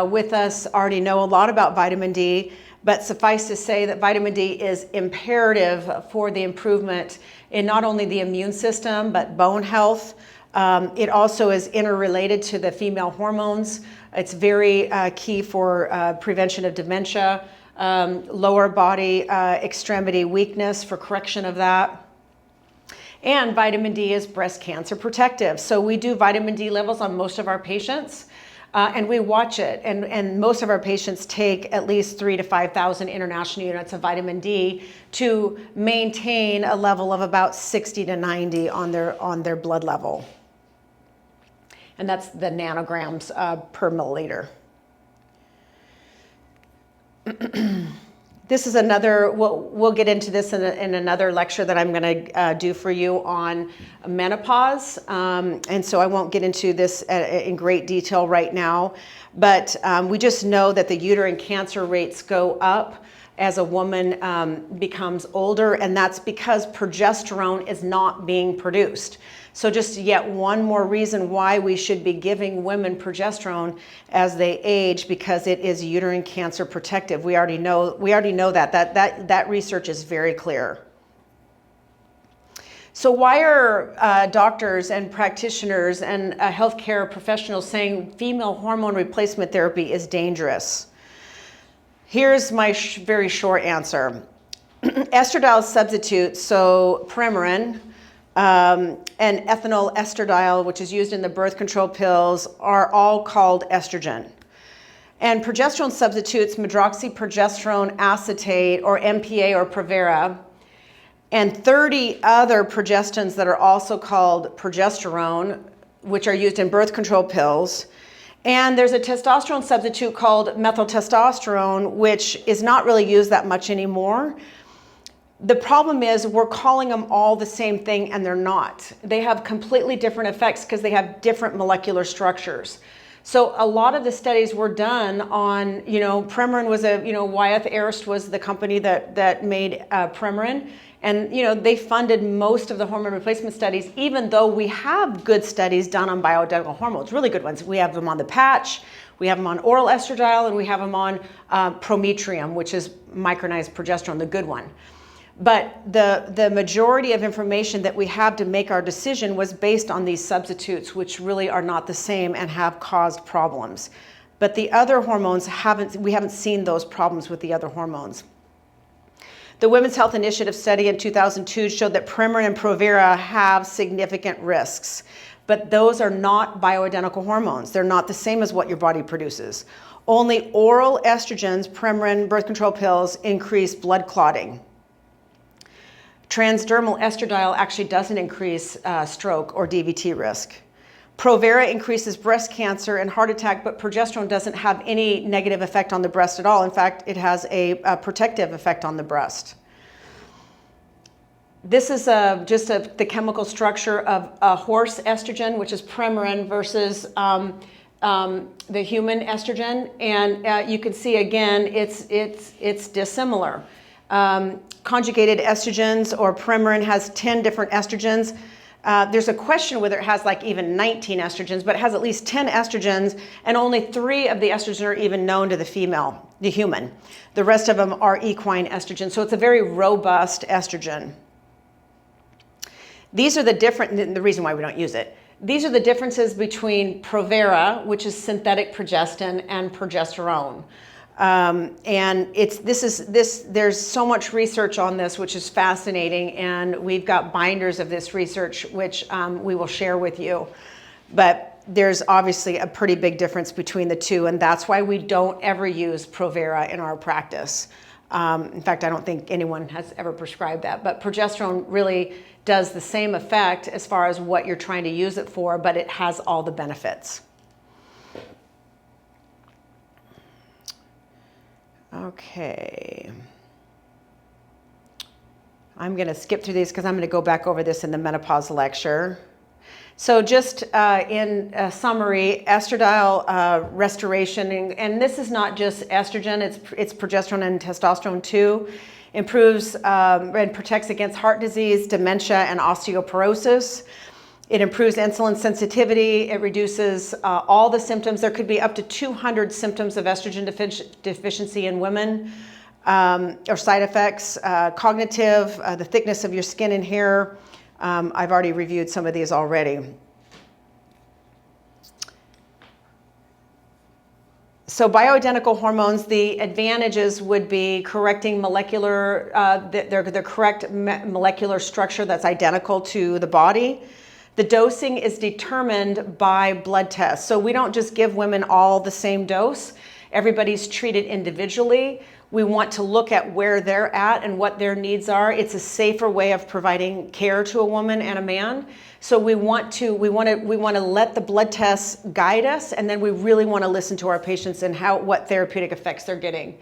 Speaker 1: with us, already know a lot about vitamin D, but suffice to say that vitamin D is imperative for the improvement in not only the immune system, but bone health. It also is interrelated to the female hormones. It's very key for prevention of dementia, lower body extremity weakness, for correction of that. And vitamin D is breast cancer protective. So we do vitamin D levels on most of our patients, and we watch it. And most of our patients take at least 3,000 to 5,000 international units of vitamin D to maintain a level of about 60 to 90 on their blood level. And that's the nanograms per milliliter. This is another, we'll get into this in another lecture that I'm going to do for you on menopause. And so I won't get into this in great detail right now, but we just know that the uterine cancer rates go up as a woman becomes older, and that's because progesterone is not being produced. So just yet one more reason why we should be giving women progesterone as they age, because it is uterine cancer protective. We already know that research is very clear. So why are doctors and practitioners and healthcare professionals saying female hormone replacement therapy is dangerous? Here's my very short answer. Estradiol substitutes, so Premarin, and ethinyl estradiol, which is used in the birth control pills, are all called estrogen. And progesterone substitutes, medroxyprogesterone acetate, or MPA, or Provera, and 30 other progestins that are also called progesterone, which are used in birth control pills. And there's a testosterone substitute called methyltestosterone, which is not really used that much anymore. The problem is we're calling them all the same thing, and they're not. They have completely different effects because they have different molecular structures. So a lot of the studies were done on, Premarin was Wyeth Arist was the company that made Premarin. And, they funded most of the hormone replacement studies, even though we have good studies done on bioidentical hormones, really good ones. We have them on the patch, we have them on oral estradiol, and we have them on Prometrium, which is micronized progesterone, the good one. But the majority of information that we have to make our decision was based on these substitutes, which really are not the same and have caused problems. But the other hormones we haven't seen those problems with the other hormones. The Women's Health Initiative study in 2002 showed that Premarin and Provera have significant risks, but those are not bioidentical hormones. They're not the same as what your body produces. Only oral estrogens, Premarin, birth control pills, increase blood clotting. Transdermal estradiol actually doesn't increase stroke or DVT risk. Provera increases breast cancer and heart attack, but progesterone doesn't have any negative effect on the breast at all. In fact, it has a protective effect on the breast. This is the chemical structure of a horse estrogen, which is Premarin, versus the human estrogen, and you can see again it's dissimilar. Conjugated estrogens, or Premarin, has 10 different estrogens. There's a question whether it has like even 19 estrogens, but it has at least 10 estrogens, and only 3 of the estrogens are even known to the human. The rest of them are equine estrogen, so it's a very robust estrogen. These are the reason why we don't use it. These are the differences between Provera, which is synthetic progestin, and progesterone. And there's so much research on this, which is fascinating, and we've got binders of this research, which we will share with you. But there's obviously a pretty big difference between the two, and that's why we don't ever use Provera in our practice. In fact, I don't think anyone has ever prescribed that, but progesterone really does the same effect as far as what you're trying to use it for, but it has all the benefits. Okay. I'm going to skip through these because I'm going to go back over this in the menopause lecture. So just in summary, estradiol restoration, and this is not just estrogen, it's progesterone and testosterone too, improves and protects against heart disease, dementia, and osteoporosis. It improves insulin sensitivity. It reduces all the symptoms. There could be up to 200 symptoms of estrogen deficiency in women, or side effects, cognitive, the thickness of your skin and hair. I've already reviewed some of these already. So bioidentical hormones, the advantages would be correcting molecular, the correct molecular structure that's identical to the body. The dosing is determined by blood tests. So we don't just give women all the same dose. Everybody's treated individually. We want to look at where they're at and what their needs are. It's a safer way of providing care to a woman and a man. So we want to let the blood tests guide us, and then we really want to listen to our patients and what therapeutic effects they're getting.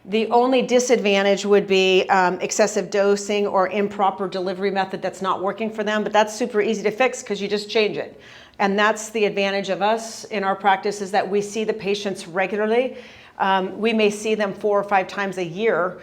Speaker 1: The only disadvantage would be excessive dosing or improper delivery method that's not working for them, but that's super easy to fix because you just change it. And that's the advantage of us in our practice, is that we see the patients regularly. We may see them 4 or 5 times a year.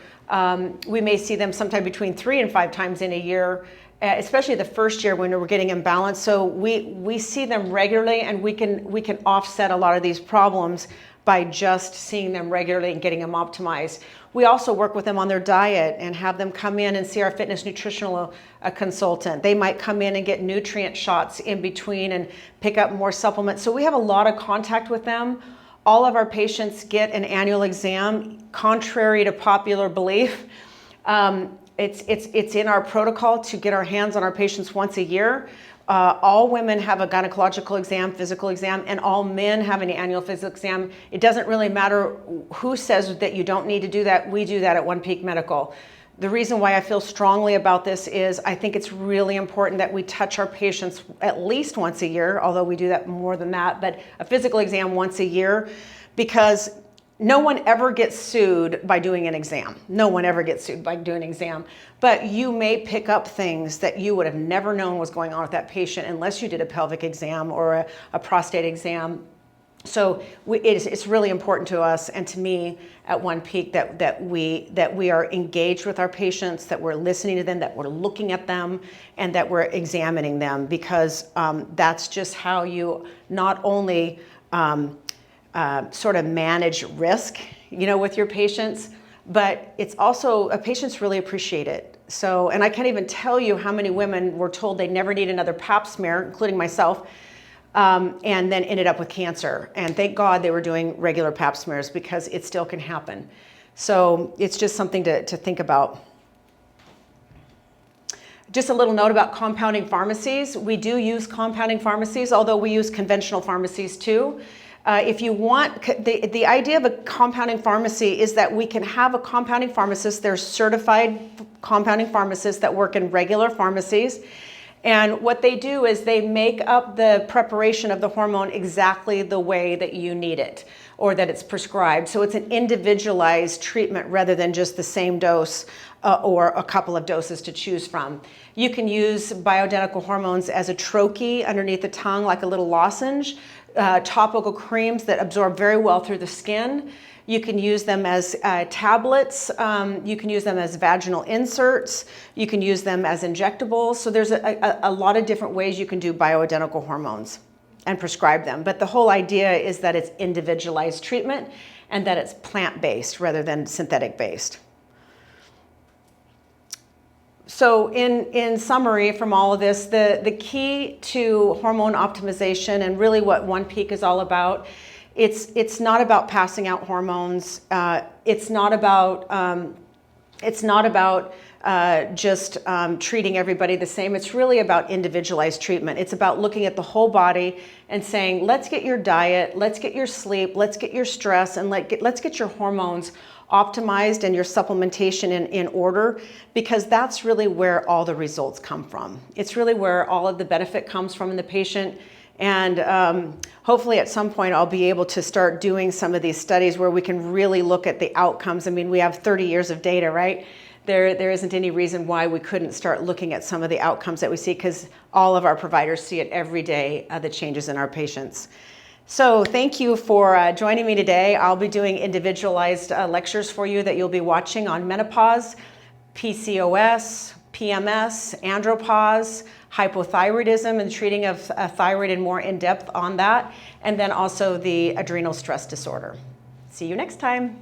Speaker 1: We may see them sometime between 3 and 5 times in a year, especially the first year when we're getting imbalanced. So we see them regularly, and we can offset a lot of these problems by just seeing them regularly and getting them optimized. We also work with them on their diet and have them come in and see our fitness nutritional consultant. They might come in and get nutrient shots in between and pick up more supplements. So we have a lot of contact with them. All of our patients get an annual exam, contrary to popular belief. It's in our protocol to get our hands on our patients once a year. All women have a gynecological exam, physical exam, and all men have an annual physical exam. It doesn't really matter who says that you don't need to do that. We do that at One Peak Medical. The reason why I feel strongly about this is I think it's really important that we touch our patients at least once a year, although we do that more than that, but a physical exam once a year, because no one ever gets sued by doing an exam. No one ever gets sued by doing an exam. But you may pick up things that you would have never known was going on with that patient unless you did a pelvic exam or a prostate exam. So it's really important to us and to me at One Peak that we are engaged with our patients, that we're listening to them, that we're looking at them, and that we're examining them, because that's just how you not only sort of manage risk, with your patients, but it's also, patients really appreciate it. So, and I can't even tell you how many women were told they never need another pap smear, including myself, and then ended up with cancer. And thank God they were doing regular pap smears, because it still can happen. So it's just something to think about. Just a little note about compounding pharmacies. We do use compounding pharmacies, although we use conventional pharmacies too. If you want, the idea of a compounding pharmacy is that we can have a compounding pharmacist. There's certified compounding pharmacists that work in regular pharmacies. And what they do is they make up the preparation of the hormone exactly the way that you need it, or that it's prescribed. So it's an individualized treatment rather than just the same dose or a couple of doses to choose from. You can use bioidentical hormones as a troche underneath the tongue, like a little lozenge, topical creams that absorb very well through the skin. You can use them as tablets. You can use them as vaginal inserts. You can use them as injectables. So there's a lot of different ways you can do bioidentical hormones and prescribe them. But the whole idea is that it's individualized treatment and that it's plant-based rather than synthetic-based. So in summary from all of this, the key to hormone optimization and really what One Peak is all about, it's not about passing out hormones. It's not about just treating everybody the same. It's really about individualized treatment. It's about looking at the whole body and saying, let's get your diet, let's get your sleep, let's get your stress, and let's get your hormones optimized and your supplementation in order, because that's really where all the results come from. It's really where all of the benefit comes from in the patient. And hopefully at some point I'll be able to start doing some of these studies where we can really look at the outcomes. I mean, we have 30 years of data, right? There isn't any reason why we couldn't start looking at some of the outcomes that we see, because all of our providers see it every day, the changes in our patients. So thank you for joining me today. I'll be doing individualized lectures for you that you'll be watching on menopause, PCOS, PMS, andropause, hypothyroidism and treating of thyroid and more in depth on that, and then also the adrenal stress disorder. See you next time.